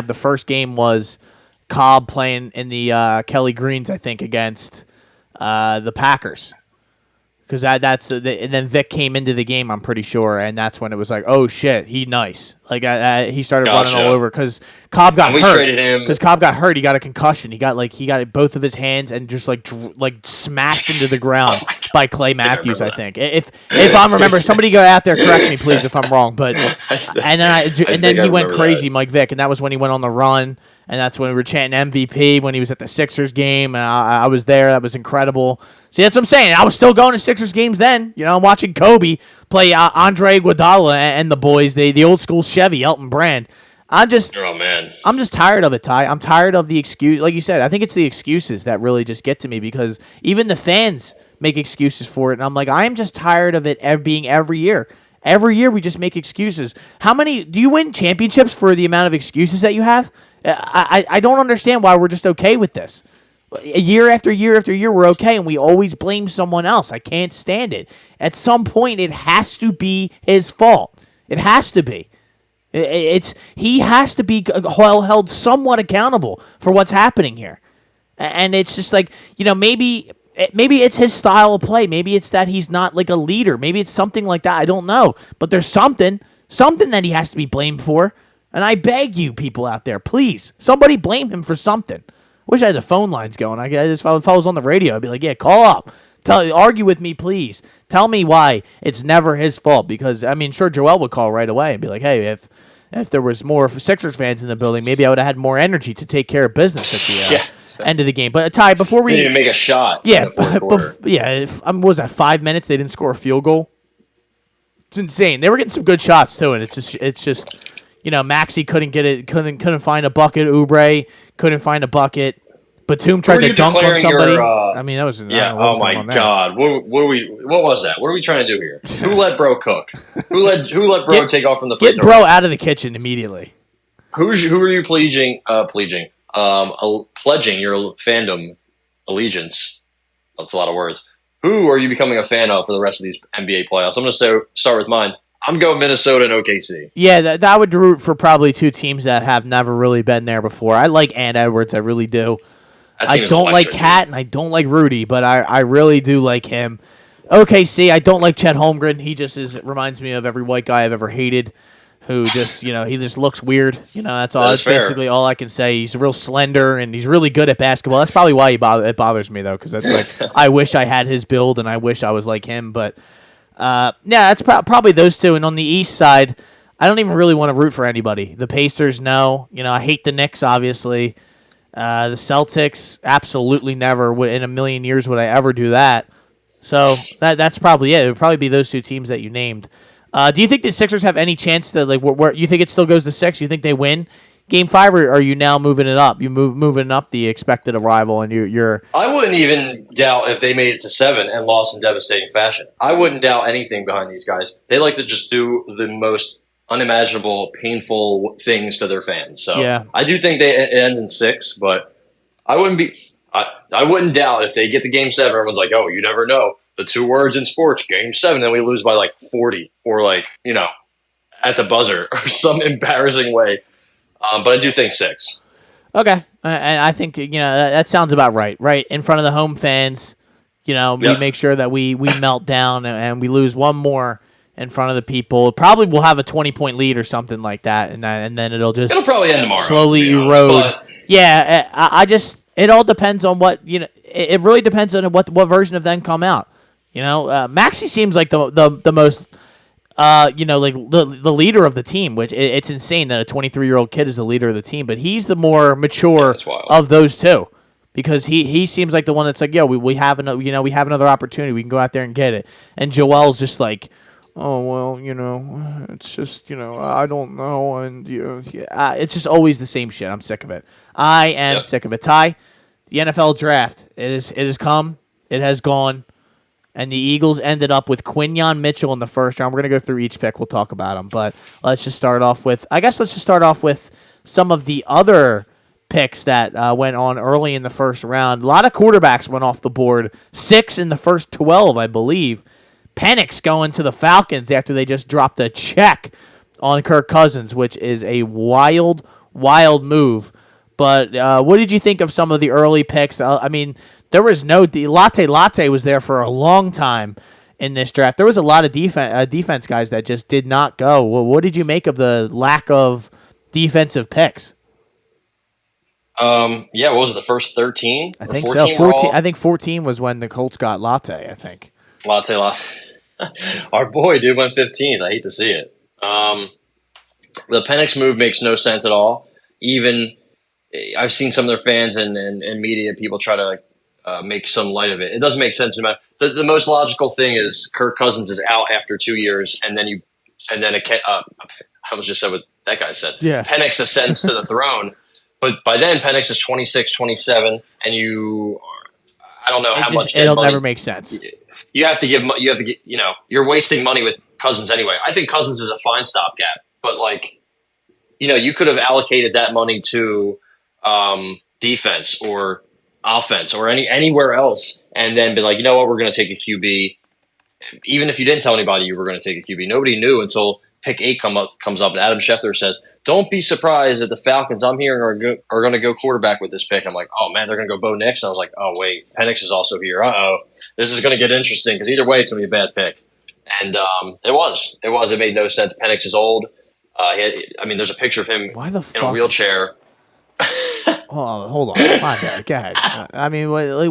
The first game was Cobb playing in the Kelly Greens, I think, against the Packers. Because and then Vic came into the game, I'm pretty sure, and that's when it was like, oh shit, he nice. Like he started running all over because Cobb got hurt. We traded him because Cobb got hurt. He got a concussion. He got both of his hands and just like smashed into the ground by Clay Matthews. I think if I remember, somebody go out there correct me please if I'm wrong. But and then he went crazy, Mike Vick, and that was when he went on the run. And that's when we were chanting MVP when he was at the Sixers game. And I was there. That was incredible. See, that's what I'm saying. I was still going to Sixers games then. I'm watching Kobe play Andre Iguodala and the boys, the old school Chevy, Elton Brand. I'm just tired of it, Ty. I'm tired of the excuse. Like you said, I think it's the excuses that really just get to me because even the fans make excuses for it. And I'm like, I am just tired of it being every year. Every year we just make excuses. How many do you win championships for the amount of excuses that you have? I don't understand why we're just okay with this. Year after year after year, we're okay, and we always blame someone else. I can't stand it. At some point, it has to be his fault. It has to be. He has to be held somewhat accountable for what's happening here. And it's just like, maybe it's his style of play. Maybe it's that he's not like a leader. Maybe it's something like that. I don't know. But there's something that he has to be blamed for. And I beg you, people out there, please, somebody blame him for something. Wish I had the phone lines going. If I was on the radio, I'd be like, yeah, call up. Argue with me, please. Tell me why it's never his fault. Because, sure, Joel would call right away and be like, hey, if there was more Sixers fans in the building, maybe I would have had more energy to take care of business at the end of the game. But, Ty, before we... They didn't even make a shot. Yeah, what was that, 5 minutes? They didn't score a field goal? It's insane. They were getting some good shots, too, and it's just Maxey couldn't get it, couldn't find a bucket. Oubre couldn't find a bucket. Batum tried to dunk on somebody. That was Oh my God! What was that? What are we trying to do here? Who let Bro cook? Who let Bro take off from the free throw? Get Bro out of the kitchen immediately. Who are you pledging your fandom allegiance? That's a lot of words. Who are you becoming a fan of for the rest of these NBA playoffs? I'm going to start with mine. I'm going Minnesota and OKC. Yeah, that would root for probably two teams that have never really been there before. I like Ant Edwards. I really do. I don't like Cat and I don't like Rudy, but I really do like him. OKC, I don't like Chet Holmgren. He just reminds me of every white guy I've ever hated. who just, he just looks weird. That's all. That That's is fair. basically all I can say. He's real slender, and he's really good at basketball. That's probably why it bothers me, though, because that's like, I wish I had his build, and I wish I was like him. But, yeah, that's probably those two. And on the East side, I don't even really want to root for anybody. The Pacers, no. I hate the Knicks, obviously. The Celtics, absolutely never would in a million years would I ever do that. So that's probably it. It would probably be those two teams that you named. Do you think the Sixers have any chance to where you think it still goes to 6? You think they win Game 5, or are you now moving it up? You moving up the expected arrival, and you're. I wouldn't even doubt if they made it to 7 and lost in devastating fashion. I wouldn't doubt anything behind these guys. They like to just do the most unimaginable, painful things to their fans. So Yeah. I do think it ends in 6, but I wouldn't doubt if they get to Game 7. Everyone's like, "Oh, you never know." The 2 words in sports, Game 7, then we lose by 40 or at the buzzer or some embarrassing way. But I do think 6. Okay, and I think that sounds about right. Right in front of the home fans, we make sure that we melt down and we lose one more in front of the people. Probably we'll have a 20-point lead or something like that, and then it'll probably end tomorrow. Slowly to be erode. honest, but Yeah, I just it all depends on what It really depends on what version of them come out. Maxey seems like the most. The leader of the team, which it's insane that a 23-year-old kid is the leader of the team, but he's the more mature of those two, because he seems like the one that's like, yo, we have another opportunity, we can go out there and get it. And Joel's just like, oh well, it's just I don't know, and it's just always the same shit. I'm sick of it. I am sick of it. Ty, the NFL draft, it has come, it has gone. And the Eagles ended up with Quinyon Mitchell in the first round. We're going to go through each pick. We'll talk about them. But let's just start off with some of the other picks that went on early in the first round. A lot of quarterbacks went off the board. 6 in the first 12, I believe. Penix going to the Falcons after they just dropped a check on Kirk Cousins, which is a wild, wild move. But what did you think of some of the early picks? There was no Latte was there for a long time in this draft. There was a lot of defense guys that just did not go. Well, what did you make of the lack of defensive picks? what was it, the first 13? I think so. 14. I think 14 was when the Colts got Latte. I think. Latte. Our boy, dude, went 15th. I hate to see it. The Penix move makes no sense at all. Even I've seen some of their fans and media people try to make some light of it. It doesn't make sense. The most logical thing is Kirk Cousins is out after 2 years, and then I almost just said what that guy said. Yeah. Penix ascends to the throne, but by then Penix is 26, 27, and I don't know how much. It'll never make sense. You have to get. You're wasting money with Cousins anyway. I think Cousins is a fine stopgap, but you could have allocated that money to defense or offense or anywhere else, and then been like, you know what, we're going to take a QB. Even if you didn't tell anybody you were going to take a QB, nobody knew until pick 8 comes up, and Adam Schefter says, "Don't be surprised that the Falcons I'm hearing are going to go quarterback with this pick." I'm like, "Oh man, they're going to go Bo Nix," and I was like, "Oh wait, Penix is also here. This is going to get interesting because either way, it's going to be a bad pick." And it was. It made no sense. Penix is old. There's a picture of him in a wheelchair. Hold on. My bad. Go ahead.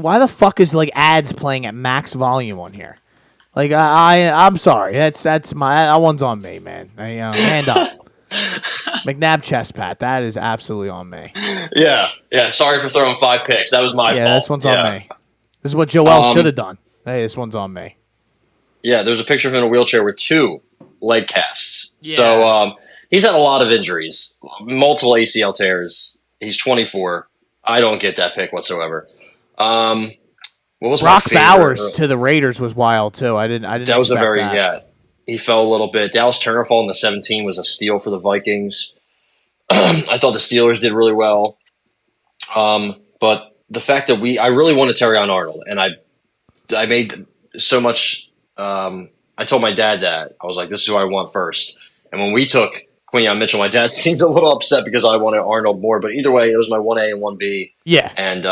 Why the fuck is ads playing at max volume on here? I'm sorry. That one's on me, man. Hand up. McNabb chest pat. That is absolutely on me. Yeah. Sorry for throwing 5 picks. That was my fault. Yeah, this one's on me. This is what Joel should have done. Hey, this one's on me. Yeah, there's a picture of him in a wheelchair with 2 leg casts. Yeah. So he's had a lot of injuries, multiple ACL tears. He's 24. I don't get that pick whatsoever. What was Brock my favorite? Bowers to the Raiders was wild too. I didn't. That was that. He fell a little bit. Dallas Turner falling to 17 was a steal for the Vikings. I thought the Steelers did really well. But the fact that I really wanted Terrion Arnold, and I made so much. I told my dad that I was like, "This is who I want first." And when we took Quinyon Mitchell, my dad seemed a little upset because I wanted Arnold more. But either way, it was my 1A and 1B. Yeah. And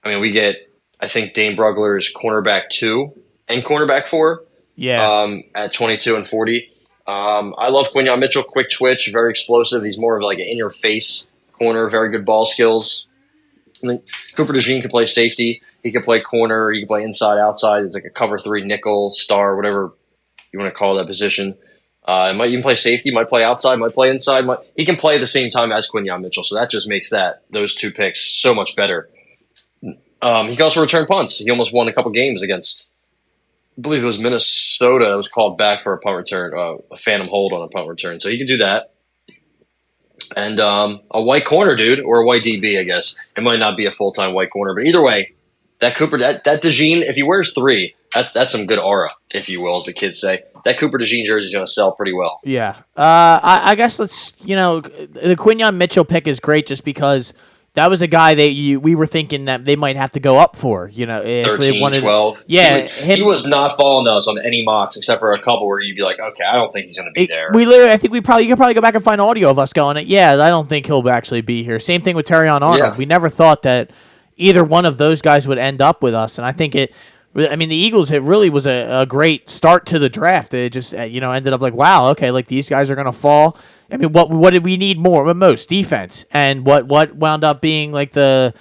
we get, I think, Dane Brugler's cornerback 2 and cornerback 4. Yeah. At 22 and 40. I love Quinyon Mitchell, quick twitch, very explosive. He's more of like an in-your-face corner, very good ball skills. And then Cooper DeJean can play safety. He can play corner. He can play inside, outside. He's like a cover 3 nickel, star, whatever you want to call that position. Might even play safety, might play outside, might play inside. He can play at the same time as Quinyon Mitchell, so that just makes those two picks so much better. He can also return punts. He almost won a couple games against, I believe it was Minnesota. That was called back for a punt return, a phantom hold on a punt return. So he can do that. And a white corner, dude, or a white DB, I guess. It might not be a full-time white corner, but either way, that DeJean, if he wears 3, that's some good aura, if you will, as the kids say. That Cooper DeJean jersey is going to sell pretty well. Yeah. I guess the Quinyon Mitchell pick is great just because that was a guy that we were thinking that they might have to go up for, if 13, they wanted, 12. Yeah. He was not following us on any mocks except for a couple where you'd be like, okay, I don't think he's going to be there. I think you could probably go back and find audio of us going, yeah, I don't think he'll actually be here. Same thing with Terrion Arnold. Yeah. We never thought that either one of those guys would end up with us, and I think the Eagles, it really was a great start to the draft. It just, ended up like, wow, okay, like these guys are going to fall. I mean, what did we need more? Most defense, and what wound up being like the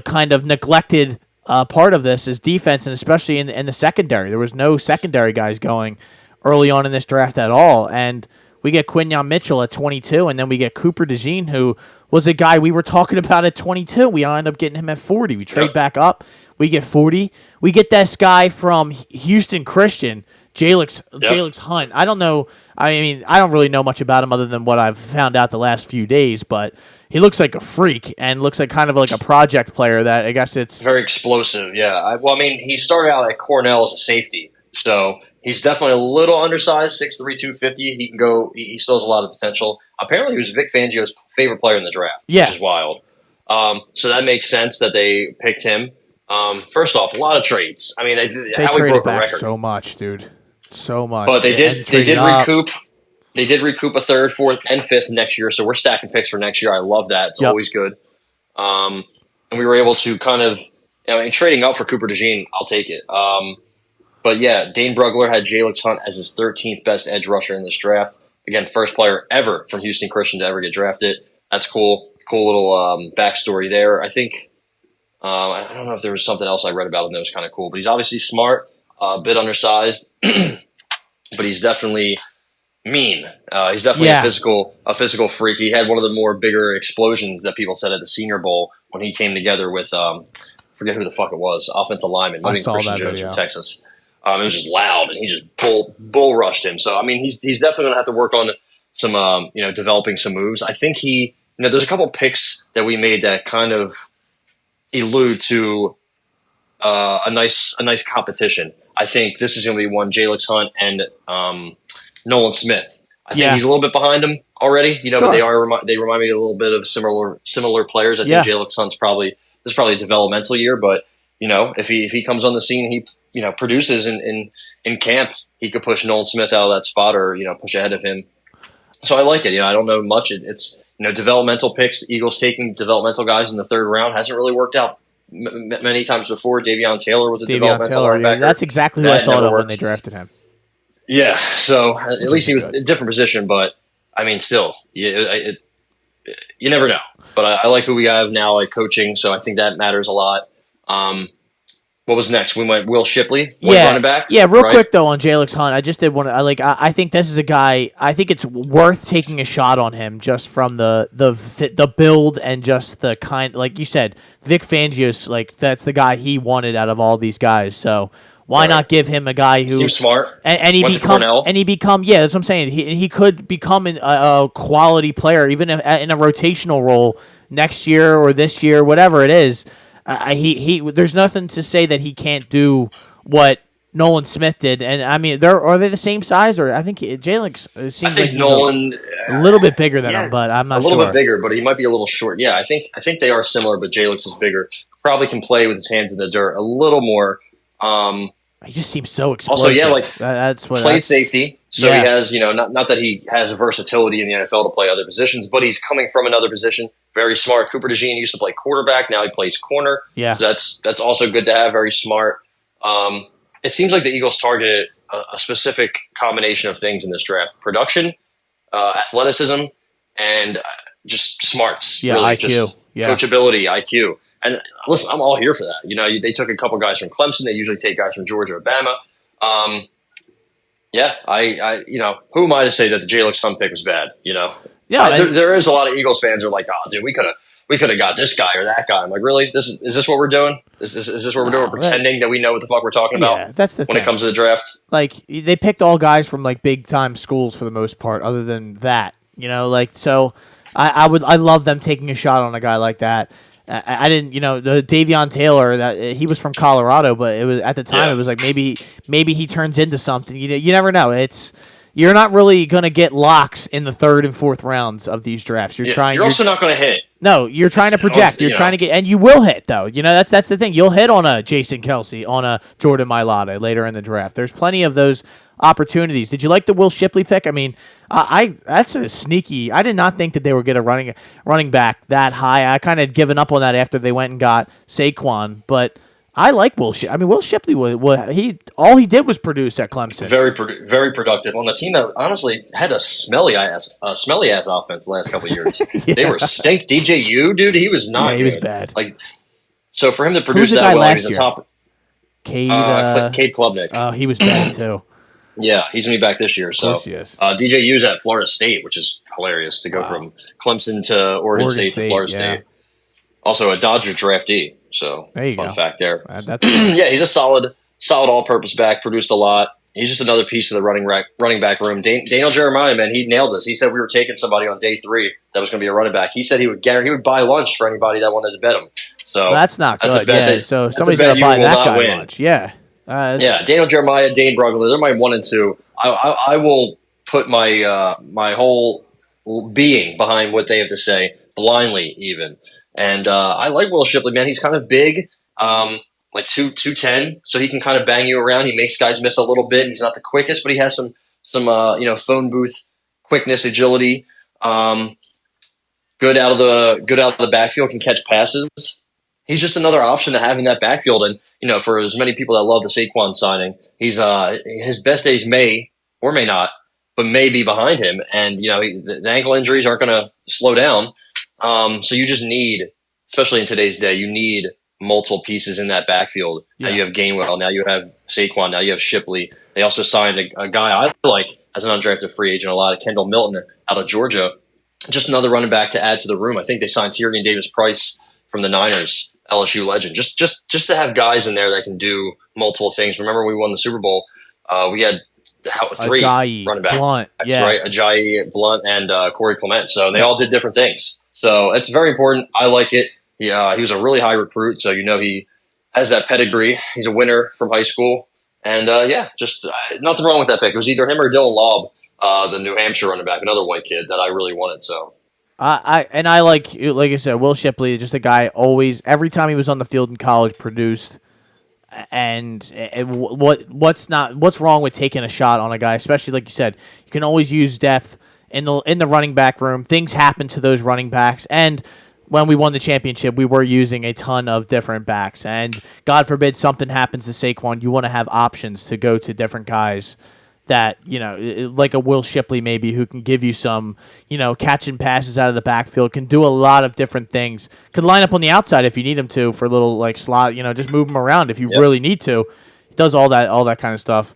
kind of neglected part of this is defense, and especially in the secondary. There was no secondary guys going early on in this draft at all, and we get Quinyon Mitchell at 22, and then we get Cooper DeJean, who was a guy we were talking about at 22. We end up getting him at 40. We trade back up. We get 40. We get this guy from Houston Christian, Jalix Hunt. I don't know. I mean, I don't really know much about him other than what I've found out the last few days, but he looks like a freak and looks like kind of like a project player that I guess it's very explosive. Yeah. He started out at Cornell as a safety, so he's definitely a little undersized, 6'3", 250. He can go. He still has a lot of potential. Apparently, he was Vic Fangio's favorite player in the draft, which is wild. So that makes sense that they picked him. First off, a lot of trades. I mean, they Howie broke back a record so much, dude. So much. But they did recoup. They did recoup a 3rd, 4th, and 5th next year. So we're stacking picks for next year. I love that. It's always good. And we were able to kind of, trading up for Cooper DeJean, I'll take it. But yeah, Dane Brugler had Jalix Hunt as his 13th best edge rusher in this draft. Again, first player ever from Houston Christian to ever get drafted. That's cool. Cool little backstory there. I think, I don't know if there was something else I read about him that was kind of cool, but he's obviously smart, a bit undersized, but he's definitely mean. He's definitely a physical freak. He had one of the more bigger explosions that people said at the Senior Bowl when he came together with, forget who the fuck it was, offensive lineman, Christian Jones from Texas. It was just loud, and he just bull rushed him. So, I mean, he's definitely going to have to work on some, developing some moves. I think there's a couple picks that we made that kind of allude to a nice competition. I think this is going to be one, Jalix Hunt and Nolan Smith. I think he's a little bit behind him already, but they remind me a little bit of similar players. I think Jalix Hunt's this is probably a developmental year, but if he comes on the scene, he produces in camp, he could push Nolan Smith out of that spot or push ahead of him. So I like it. I don't know much. It's developmental picks. The Eagles taking developmental guys in the 3rd round hasn't really worked out many times before. Davion Taylor was a developmental linebacker. Yeah, that's exactly what I thought of when they drafted him. Yeah, so at least he was in a different position, but I mean, still, you never know. But I like who we have now, like coaching, so I think that matters a lot. What was next? We went Will Shipley, running back. Yeah, real quick though on Jalix Hunt, I just did want to. I think this is a guy. I think it's worth taking a shot on him just from the build and just the kind, like you said, Vic Fangio's that's the guy he wanted out of all these guys. So why not give him a guy who seems smart and he become that's what I'm saying. He could become a quality player even if, in a rotational role next year or this year, whatever it is. There's nothing to say that he can't do what Nolan Smith did, and I mean, are they the same size? Or I think Jalen seems like Nolan a little bit bigger than him, but I'm not sure. A little bit bigger, but he might be a little short. Yeah, I think they are similar, but Jalix is bigger. Probably can play with his hands in the dirt a little more. He just seems so explosive. Also, that's what played safety. So he has, not that he has versatility in the NFL to play other positions, but he's coming from another position. Very smart. Cooper DeJean used to play quarterback. Now he plays corner. Yeah. So that's also good to have. Very smart. It seems like the Eagles targeted a specific combination of things in this draft: production, athleticism, and just smarts. Yeah, really, IQ. just coachability, IQ. And listen, I'm all here for that. They took a couple guys from Clemson. They usually take guys from Georgia, Alabama. Yeah, who am I to say that the Jalen Sun pick was bad? Yeah, there is a lot of Eagles fans who are like, oh, dude, we could have got this guy or that guy. I'm like, really? Is this what we're doing? Is this what we're doing? We're pretending that we know what the fuck we're talking about. Yeah, that's the when thing. It comes to the draft. Like they picked all guys from like big time schools for the most part. Other than that, so I love them taking a shot on a guy like that. I didn't, the Davion Taylor, that he was from Colorado, but it was at the time it was like maybe he turns into something. You never know. You're not really gonna get locks in the third and fourth rounds of these drafts. You're also not gonna hit. No, you're trying to project. You're trying to get, and you will hit though. That's the thing. You'll hit on a Jason Kelsey, on a Jordan Mailata later in the draft. There's plenty of those opportunities. Did you like the Will Shipley pick? I mean, that's a sneaky. I did not think that they would get a running back that high. I kind of given up on that after they went and got Saquon, but I like Will Shipley. I mean, Will Shipley all he did was produce at Clemson. Very productive on a team that honestly had a smelly ass offense the last couple of years. Yeah. They were stink. DJU, dude, he was not. Yeah, he was bad. Like, so for him to produce that well, he's the top. Cade Klubnik. Oh, he was bad too. Yeah, he's gonna be back this year. So DJU's at Florida State, which is hilarious to go from Clemson to Oregon State to Florida State. Also a Dodger draftee. So fun fact there. Yeah, he's a solid all-purpose back. Produced a lot. He's just another piece of the running back room. Daniel Jeremiah, man, he nailed this. He said we were taking somebody on day 3 that was going to be a running back. He said he would buy lunch for anybody that wanted to bet him. So that's not good. So somebody's going to buy that guy lunch. Yeah. Daniel Jeremiah, Dane Brugler, they're my 1 and 2. I will put my my whole being behind what they have to say, blindly even. And I like Will Shipley, man. He's kind of big, like 210, so he can kind of bang you around. He makes guys miss a little bit. He's not the quickest, but he has some phone booth quickness, agility. Good out of the backfield, can catch passes. He's just another option to have in that backfield. And for as many people that love the Saquon signing, he's his best days may or may not, but may be behind him. And the ankle injuries aren't going to slow down. So you just need, especially in today's day, you need multiple pieces in that backfield. Yeah. Now you have Gainwell. Now you have Saquon. Now you have Shipley. They also signed a guy I like as an undrafted free agent a lot, Kendall Milton out of Georgia. Just another running back to add to the room. I think they signed Tyrion Davis-Price from the Niners, LSU legend. Just to have guys in there that can do multiple things. Remember, we won the Super Bowl. We had 3 Ajayi, running backs, Blunt, right? Ajayi, Blunt, and Corey Clement. So they all did different things. So it's very important. I like it. He was a really high recruit, so he has that pedigree. He's a winner from high school. And, just nothing wrong with that pick. It was either him or Dylan Laub, the New Hampshire running back, another white kid that I really wanted. So I like I said, Will Shipley, just a guy always, every time he was on the field in college, produced. And what's wrong with taking a shot on a guy, especially like you said, you can always use depth in the running back room. Things happen to those running backs, and when we won the championship, we were using a ton of different backs. And God forbid something happens to Saquon, you want to have options to go to different guys that, like a Will Shipley maybe, who can give you some, catching passes out of the backfield, can do a lot of different things. Could line up on the outside if you need him to for a little like slot, just move him around if you really need to. He does all that kind of stuff.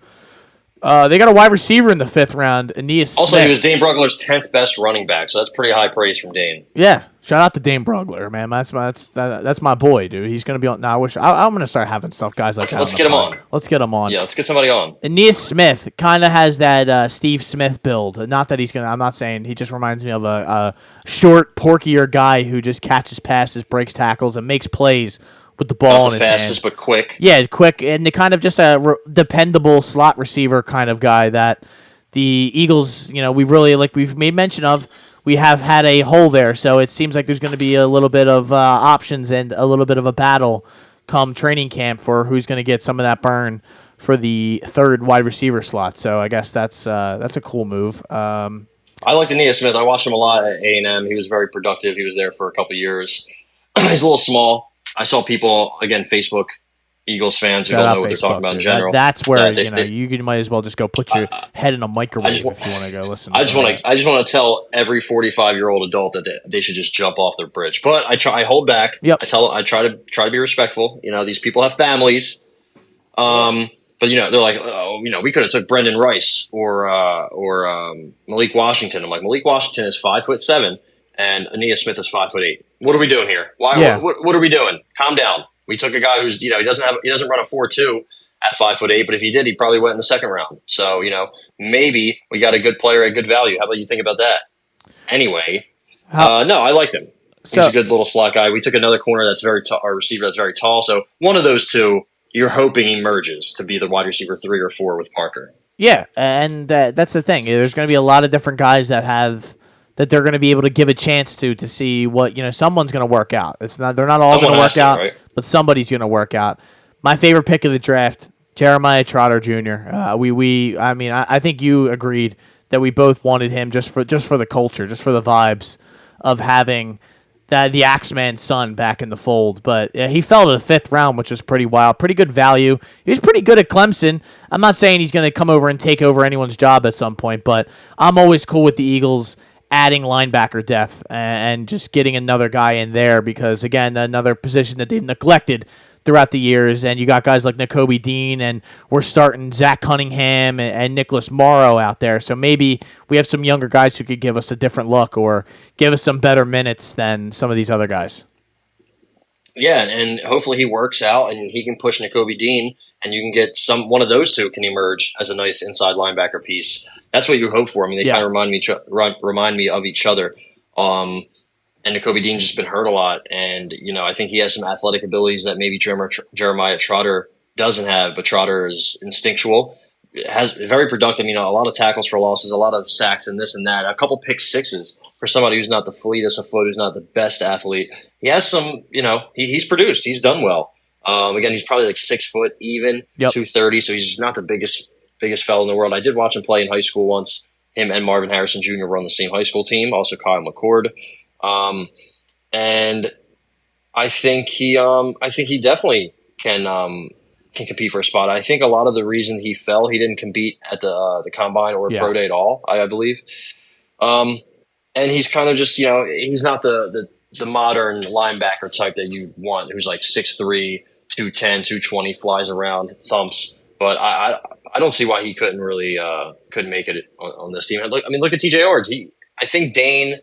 They got a wide receiver in the 5th round, Aeneas Smith. Also, he was Dane Brugler's 10th best running back, so that's pretty high praise from Dane. Yeah, shout out to Dane Brugler, man. That's my boy, dude. He's gonna be on. Now, I'm gonna start having guys like that. Let's get him on. Let's get him on. Yeah, let's get somebody on. Aeneas Smith kind of has that Steve Smith build. Not that I'm not saying, he just reminds me of a short, porkier guy who just catches passes, breaks tackles, and makes plays with the ball in his hand. Fastest, but quick. Yeah, quick, and the kind of just a dependable slot receiver kind of guy that the Eagles, we really, like we've made mention of, we have had a hole there. So it seems like there's going to be a little bit of options and a little bit of a battle come training camp for who's going to get some of that burn for the 3rd wide receiver slot. So I guess that's a cool move. I liked Aeneas Smith. I watched him a lot at A&M. He was very productive. He was there for a couple of years. He's a little small. I saw people, again, Facebook Eagles fans who Shut don't up, know what they're talking Facebook, about in dude. general. That's where That you might as well just go put your head in a microwave if you want to go listen. I just want to tell every 45-year-old adult that they should just jump off their bridge. But I hold back. Yep. I try to be respectful. These people have families. But they're like, oh, we could have took Brendan Rice or Malik Washington. I'm like, Malik Washington is 5'7" and Aeneas Smith is 5'8". What are we doing here? Why? Yeah. What are we doing? Calm down. We took a guy who's he doesn't run a 4.2 at 5'8", but if he did, he probably went in the second round. So maybe we got a good player at good value. How about you think about that? Anyway, no, I liked him. He's a good little slot guy. We took another corner that's very tall, our receiver that's very tall. So one of those two, you're hoping he merges to be the wide receiver 3 or 4 with Parker. Yeah, and that's the thing. There's going to be a lot of different guys that they're going to be able to give a chance to see what someone's going to work out. They're not all going to work out, right? But somebody's going to work out. My favorite pick of the draft, Jeremiah Trotter Jr. I think you agreed that we both wanted him just for the culture, just for the vibes of having the Axeman's son back in the fold. But he fell to the 5th round, which was pretty wild. Pretty good value. He was pretty good at Clemson. I'm not saying he's going to come over and take over anyone's job at some point, but I'm always cool with the Eagles adding linebacker depth and just getting another guy in there because, again, another position that they've neglected throughout the years. And you got guys like Nakobe Dean, and we're starting Zach Cunningham and Nicholas Morrow out there. So maybe we have some younger guys who could give us a different look or give us some better minutes than some of these other guys. Yeah, and hopefully he works out and he can push Nakobe Dean, and you can get one of those two can emerge as a nice inside linebacker piece. That's what you hope for. I mean, they kind of remind me of each other. And Nakobe Dean's just been hurt a lot, and I think he has some athletic abilities that maybe Jeremiah Trotter doesn't have. But Trotter is instinctual, has very productive. A lot of tackles for losses, a lot of sacks, and this and that. A couple pick sixes for somebody who's not the fleetest of foot, who's not the best athlete. He has some. He's produced. He's done well. Again, he's probably like 6 foot even, 230. So he's just not the biggest fellow in the world. I did watch him play in high school once. Him and Marvin Harrison Jr. were on the same high school team. Also Kyle McCord. And I think he definitely can compete for a spot. I think a lot of the reason he fell, he didn't compete at the combine or pro day at all, I believe. And he's kind of just, he's not the modern linebacker type that you want, who's like 6'3", 210, 220, flies around, thumps. But I don't see why he couldn't make it on this team. Look at TJ Edwards. I think Dane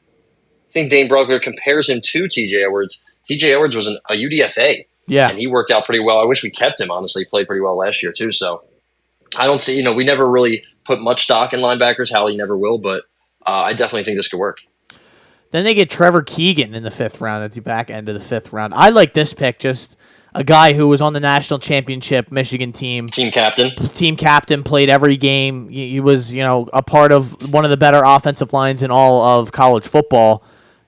Brugler compares him to TJ Edwards. TJ Edwards was a UDFA. Yeah. And he worked out pretty well. I wish we kept him, honestly. He played pretty well last year, too. So I don't see, we never really put much stock in linebackers. Howie never will, but I definitely think this could work. Then they get Trevor Keegan in the 5th round at the back end of the 5th round. I like this pick, just a guy who was on the national championship Michigan team. Team captain, played every game. He was, a part of one of the better offensive lines in all of college football.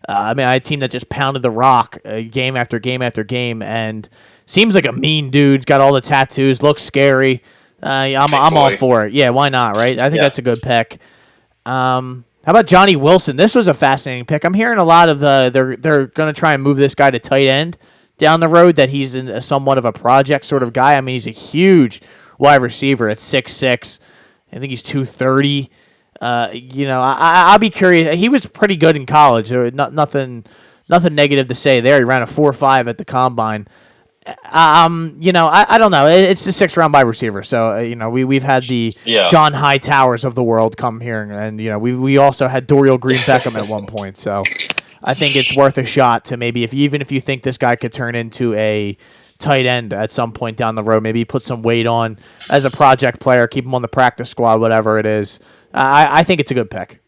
I had a team that just pounded the rock game after game after game, and seems like a mean dude. Got all the tattoos, looks scary. I'm all for it. Yeah, why not, right? I think that's a good pick. How about Johnny Wilson? This was a fascinating pick. I'm hearing a lot of they're going to try and move this guy to tight end down the road, that he's somewhat of a project sort of guy. He's a huge wide receiver at 6'6". I think he's 230. I'll be curious. He was pretty good in college. There was nothing negative to say there. He ran a 4.5 at the combine. I don't know. It's the 6th round wide receiver. So, we've had the John Hightowers of the world come here. And, we also had Dorial Green Beckham at one point. So I think it's worth a shot to maybe, even if you think this guy could turn into a tight end at some point down the road, maybe put some weight on as a project player, keep him on the practice squad, whatever it is. I think it's a good pick.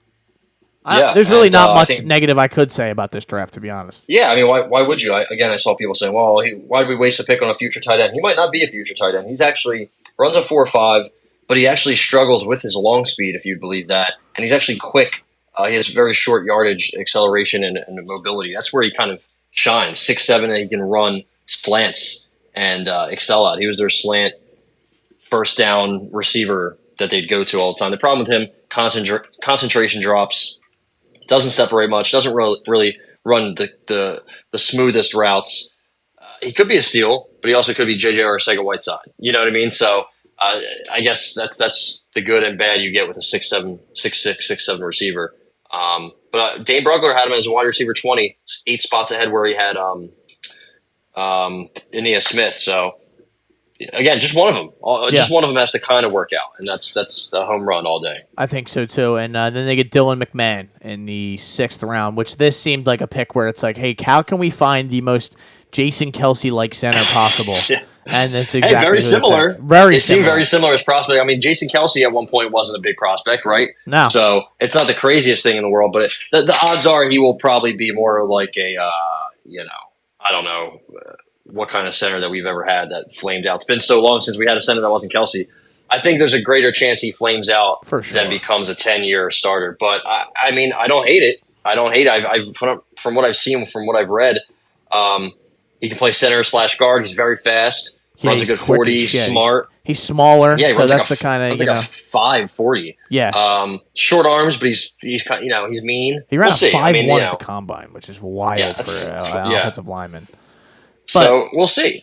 There's really not much negative I could say about this draft, to be honest. Yeah, why would you? I saw people saying, well, why did we waste a pick on a future tight end? He might not be a future tight end. He's actually runs a 4.5, but he actually struggles with his long speed, if you believe that. And he's actually quick. He has very short yardage, acceleration, and mobility. That's where he kind of shines. 6'7", and he can run slants and excel at. He was their slant first down receiver that they'd go to all the time. The problem with him, concentration drops, doesn't separate much, doesn't really run the smoothest routes. He could be a steal. but he also could be JJ Arcega-Whiteside. You know what I mean? So I guess that's the good and bad you get with a 6'7", 6'6", 6'7" receiver. But Dane Brugler had him as a wide receiver 20, 8 spots ahead where he had Ineas Smith. So again, just one of them. Just one of them has to kind of work out, and that's a home run all day. I think so too. And then they get Dylan McMahon in the 6th round, which this seemed like a pick where it's like, hey, how can we find the most Jason Kelsey-like center possible? Yeah. And it's exactly very similar. They seem very similar as prospect. I mean, Jason Kelsey at one point wasn't a big prospect, right? No. So it's not the craziest thing in the world, but the odds are he will probably be more like a, I don't know what kind of center that we've ever had that flamed out. It's been so long since we had a center that wasn't Kelsey. I think there's a greater chance he flames out than becomes a 10-year starter. But I mean, I don't hate it. I've from what I've seen, from what I've read, he can play center / guard. He's very fast. Runs a good 40, smart. He's smaller. Yeah, so that's the kind of, like a 5'40". Yeah. Short arms, but he's kind, he's mean. He ran a 5'1" at the combine, which is wild for an offensive lineman. But so we'll see.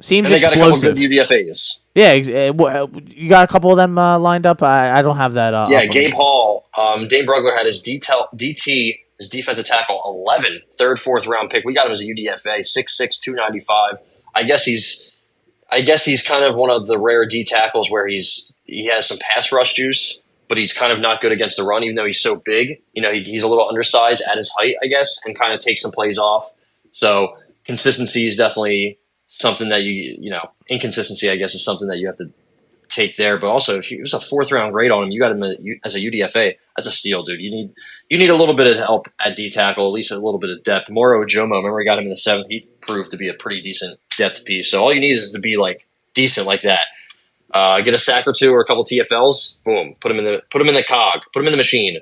Seems and they got a couple good explosive. UDFAs. Yeah, you got a couple of them lined up. I don't have that. Yeah, Gabe Hall. Dane Brugler had his DT, his defensive tackle, 11, 3rd, 4th round pick. We got him as a UDFA, 6'6", 295. I guess he's kind of one of the rare D tackles where he has some pass rush juice, but he's kind of not good against the run, even though he's so big. He's a little undersized at his height, I guess, and kind of takes some plays off. So consistency is definitely something that inconsistency, I guess, is something that you have to take there. But also, if it was a 4th round grade on him, you got him as a UDFA. That's a steal, dude. You need a little bit of help at D tackle, at least a little bit of depth. Moro Ojomo, remember we got him in the 7th. He proved to be a pretty decent depth piece. So all you need is to be like decent like that. Get a sack or two or a couple TFLs. Boom. Put him in the cog. Put him in the machine.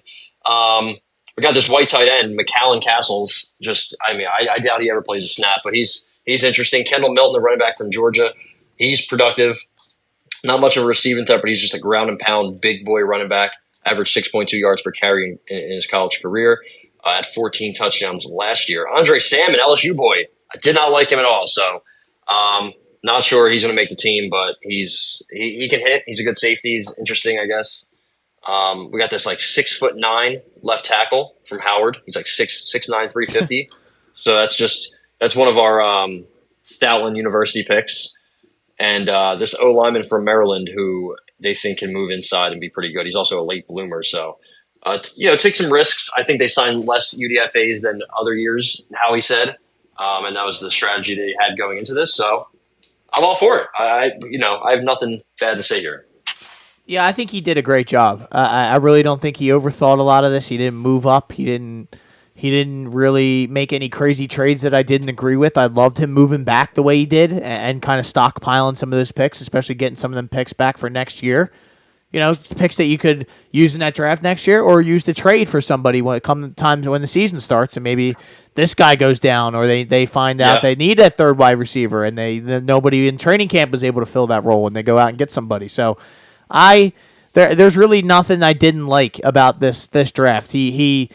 We got this white tight end, McAllen Castles. I doubt he ever plays a snap, but he's interesting. Kendall Milton, the running back from Georgia, he's productive. Not much of a receiving threat, but he's just a ground and pound big boy running back. Averaged 6.2 yards per carry in his college career. Had 14 touchdowns last year. Andre Salmon, LSU boy. I did not like him at all. So, not sure he's going to make the team, but he can hit. He's a good safety. He's interesting, I guess. We got this like 6'9" left tackle from Howard. He's like 6'9", 350. So that's one of our Stoutland University picks. And this O lineman from Maryland who they think can move inside and be pretty good. He's also a late bloomer. So, take some risks. I think they signed less UDFAs than other years, Howie said. And that was the strategy they had going into this. So I'm all for it. I have nothing bad to say here. Yeah, I think he did a great job. I really don't think he overthought a lot of this. He didn't move up. He didn't really make any crazy trades that I didn't agree with. I loved him moving back the way he did and kind of stockpiling some of those picks, especially getting some of them picks back for next year. Picks that you could use in that draft next year or use to trade for somebody when it comes times when the season starts and maybe this guy goes down or they find out they need that 3rd wide receiver and nobody in training camp was able to fill that role and they go out and get somebody. So there's really nothing I didn't like about this draft. He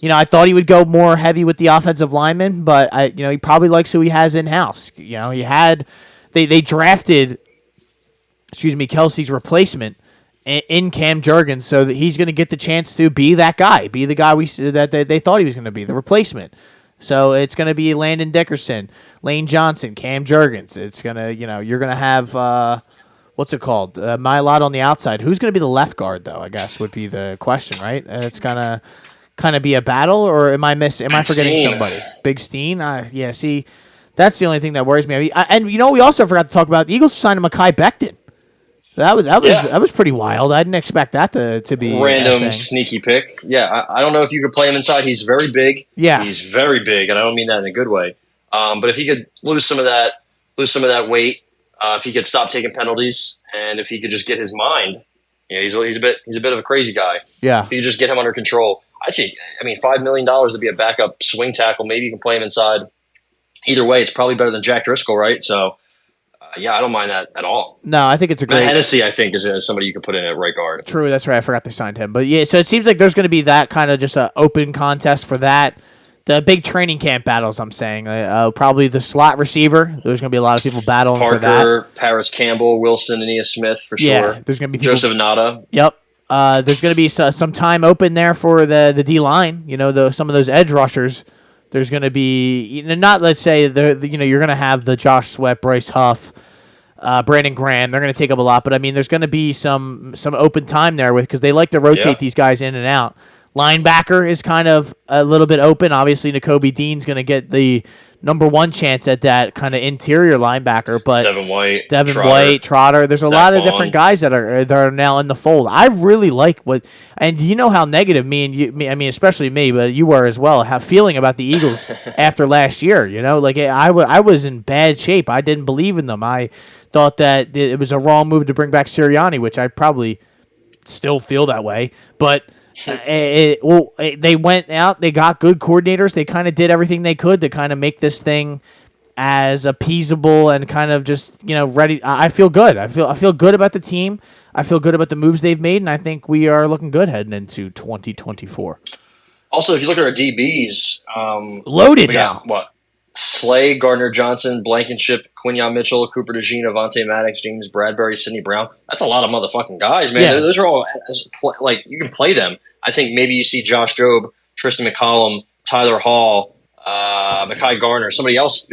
I thought he would go more heavy with the offensive lineman, but he probably likes who he has in house. They drafted Kelsey's replacement in Cam Jurgens, so that he's going to get the chance to be that guy, be the guy that they thought he was going to be, the replacement. So it's going to be Landon Dickerson, Lane Johnson, Cam Jurgens. It's going to, you're going to have, what's it called? Mylott on the outside. Who's going to be the left guard, though, I guess, would be the question, right? It's going to kind of be a battle, or am I forgetting somebody? Big Steen? Yeah, see, that's the only thing that worries me. And we also forgot to talk about the Eagles signed Mekhi Becton. That was pretty wild. I didn't expect that to be random sneaky pick. Yeah, I don't know if you could play him inside. He's very big. Yeah, he's very big, and I don't mean that in a good way. But if he could lose some of that weight, if he could stop taking penalties, and if he could just get his mind, he's a bit of a crazy guy. Yeah, if you just get him under control, $5 million to be a backup swing tackle. Maybe you can play him inside. Either way, it's probably better than Jack Driscoll, right? So. I don't mind that at all. No, I think it's a great... Matt Hennessy, I think, is somebody you can put in at right guard. True, that's right. I forgot they signed him. But yeah, so it seems like there's going to be that kind of just an open contest for that. The big training camp battles, I'm saying. Probably the slot receiver. There's going to be a lot of people battling for that. Parker, Paris Campbell, Wilson, Aeneas Smith for sure. There's going to be people, Joseph Nada. Yep. There's going to be some time open there for the D line. Some of those edge rushers. There's going to be not, let's say you're going to have the Josh Sweat, Bryce Huff, Brandon Graham. They're going to take up a lot, but I mean, there's going to be some open time there because they like to rotate these guys in and out. Linebacker is kind of a little bit open. Obviously, Nakobe Dean's going to get the number one chance at that kind of interior linebacker, but Devin White, Trotter. There's a lot of different guys that are now in the fold. I really like and you know how negative I mean, especially me, but you were as well, feeling about the Eagles after last year. I was in bad shape. I didn't believe in them. I thought that it was a wrong move to bring back Sirianni, which I probably still feel that way, but. They went out. They got good coordinators. They kind of did everything they could to kind of make this thing as appeasable and kind of just ready. I feel good. I feel good about the team. I feel good about the moves they've made, and I think we are looking good heading into 2024. Also, if you look at our DBs, loaded now. What? Slay, Gardner Johnson, Blankenship, Quinyon Mitchell, Cooper DeJean, Avonte Maddox, James Bradbury, Sidney Brown. That's a lot of motherfucking guys, man. Yeah. Those are all you can play them. I think maybe you see Josh Jobe, Tristan McCollum, Tyler Hall, Mekhi Garner, somebody else.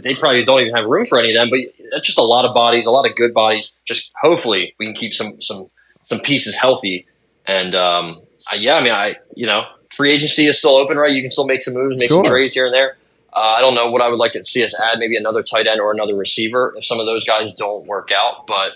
They probably don't even have room for any of them, but that's just a lot of bodies, a lot of good bodies. Just hopefully we can keep some pieces healthy. And free agency is still open, right? You can still make some moves, make some trades here and there. I don't know what I would like to see us add, maybe another tight end or another receiver if some of those guys don't work out. But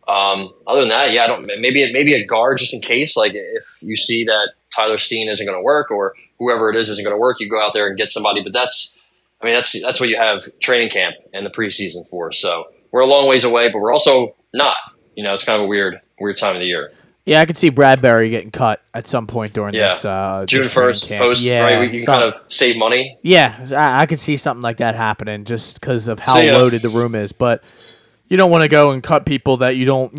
other than that, maybe a guard just in case. Like if you see that Tyler Steen isn't going to work or whoever it is isn't going to work, you go out there and get somebody. But that's what you have training camp and the preseason for. So we're a long ways away, but we're also not. It's kind of a weird time of the year. Yeah, I could see Bradbury getting cut at some point during this June 1st post, right? You can kind of save money. Yeah, I could see something like that happening just because of how loaded the room is. But you don't want to go and cut people that you don't,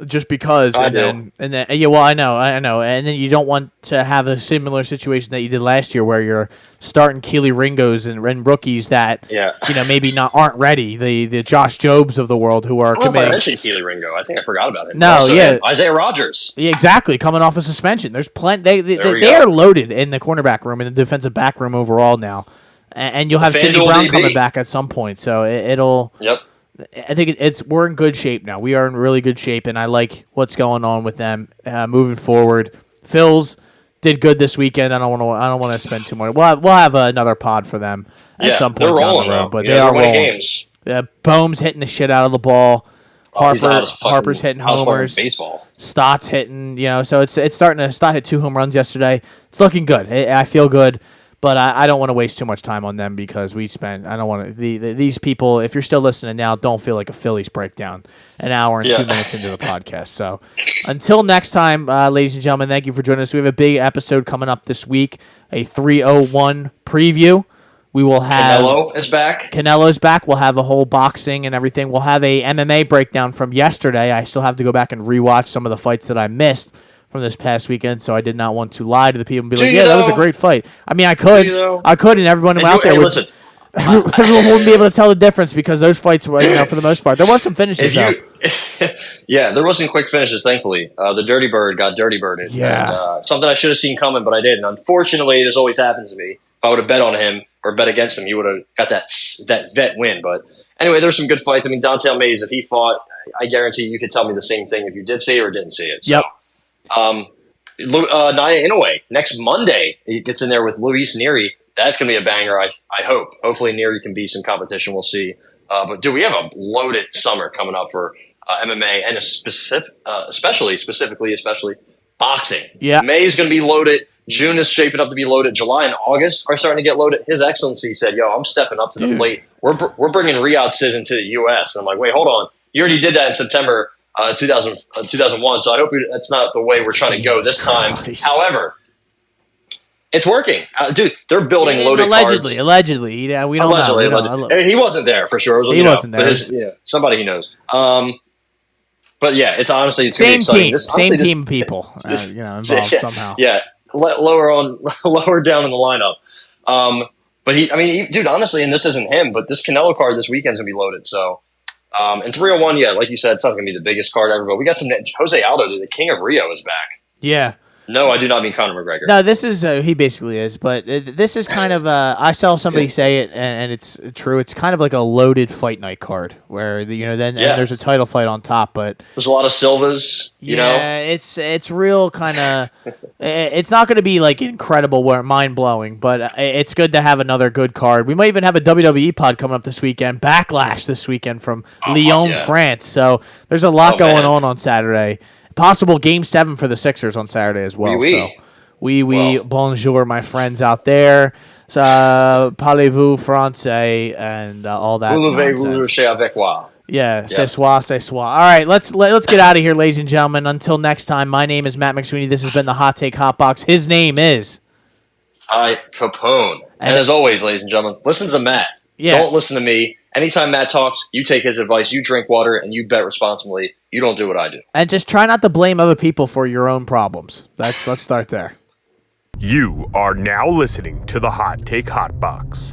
just because. I know. And then you don't want to have a similar situation that you did last year where you're starting Keely Ringos and rookies that, maybe aren't ready. The Josh Jobes of the world who are committing. I mentioned Keely Ringo. I think I forgot about him. No, also, yeah. Isaiah Rodgers. Yeah, exactly. Coming off a suspension. There's plenty. They are loaded in the cornerback room and the defensive back room overall now. And you'll have Sidney Brown coming back at some point. So it'll. Yep. I think we're in good shape now. We are in really good shape, and I like what's going on with them moving forward. Phil's did good this weekend. I don't want to spend too much. We'll have another pod for them at some point down the road. But they are rolling games. Bohm's hitting the shit out of the ball. Harper's hitting homers. Baseball. Stott's hitting. So it's starting to Stott hit 2 home runs yesterday. It's looking good. I feel good. But I don't want to waste too much time on them because I don't want to. These people, if you're still listening now, don't feel like a Phillies breakdown an hour and 2 minutes into the podcast. So until next time, ladies and gentlemen, thank you for joining us. We have a big episode coming up this week, a 301 preview. We will have Canelo is back. Canelo's back. We'll have a whole boxing and everything. We'll have a MMA breakdown from yesterday. I still have to go back and rewatch some of the fights that I missed from this past weekend, so I did not want to lie to the people and be like, that was a great fight. I mean, I could, and everyone out there would. Everyone wouldn't be able to tell the difference because those fights were, for the most part. There was some finishes, though. There was some quick finishes, thankfully. The Dirty Bird got Dirty Birded. Yeah. And, something I should have seen coming, but I didn't. Unfortunately, this always happens to me. If I would have bet on him or bet against him, he would have got that vet win. But anyway, there were some good fights. I mean, Dontel Mays, if he fought, I guarantee you could tell me the same thing if you did see it or didn't see it. So, yep. Nia Inoue next Monday. He gets in there with Luis Nery. That's going to be a banger. I hope. Hopefully Nery can be some competition. We'll see. But dude, we have a loaded summer coming up for MMA and specifically boxing. Yeah. May is going to be loaded. June is shaping up to be loaded. July and August are starting to get loaded. His Excellency said, "Yo, I'm stepping up to the plate. We're bringing Riyadh Cizn to the U.S." And I'm like, "Wait, hold on. You already did that in September." 2001. So I hope that's not the way we're trying to go this time. However, it's working, dude. They're building loaded cards. Allegedly. Yeah, we don't know. I mean, he wasn't there for sure. He wasn't there. Somebody he knows. But yeah, it's honestly same team, team of people. Involved somehow. Yeah, lower down in the lineup. But dude, honestly, and this isn't him, but this Canelo card this weekend's gonna be loaded. So, and 301, yeah, like you said, it's not gonna be the biggest card ever, but we got some Jose Aldo, dude, the King of Rio, is back. Yeah. No, I do not mean Conor McGregor. No, this is he basically is, but this is kind of I saw somebody say it, and it's true. It's kind of like a loaded fight night card where then and there's a title fight on top, but there's a lot of Silvas. You know, it's real kind of. It's not going to be like incredible, mind blowing, but it's good to have another good card. We might even have a WWE pod coming up this weekend, Backlash this weekend from Lyon, France. So there's a lot going on Saturday. Possible Game 7 for the Sixers on Saturday as well. Bonjour, my friends out there. Parlez-vous français and all that nonsense. Avec moi. Yeah, c'est soir. All right, let's get out of here, ladies and gentlemen. Until next time, my name is Matt McSweeney. This has been the Hot Take Hot Box. His name is Capone. And as always, ladies and gentlemen, listen to Matt. Yeah. Don't listen to me. Anytime Matt talks, you take his advice, you drink water, and you bet responsibly. You don't do what I do. And just try not to blame other people for your own problems. Let's start there. You are now listening to the Hot Take Hot Box.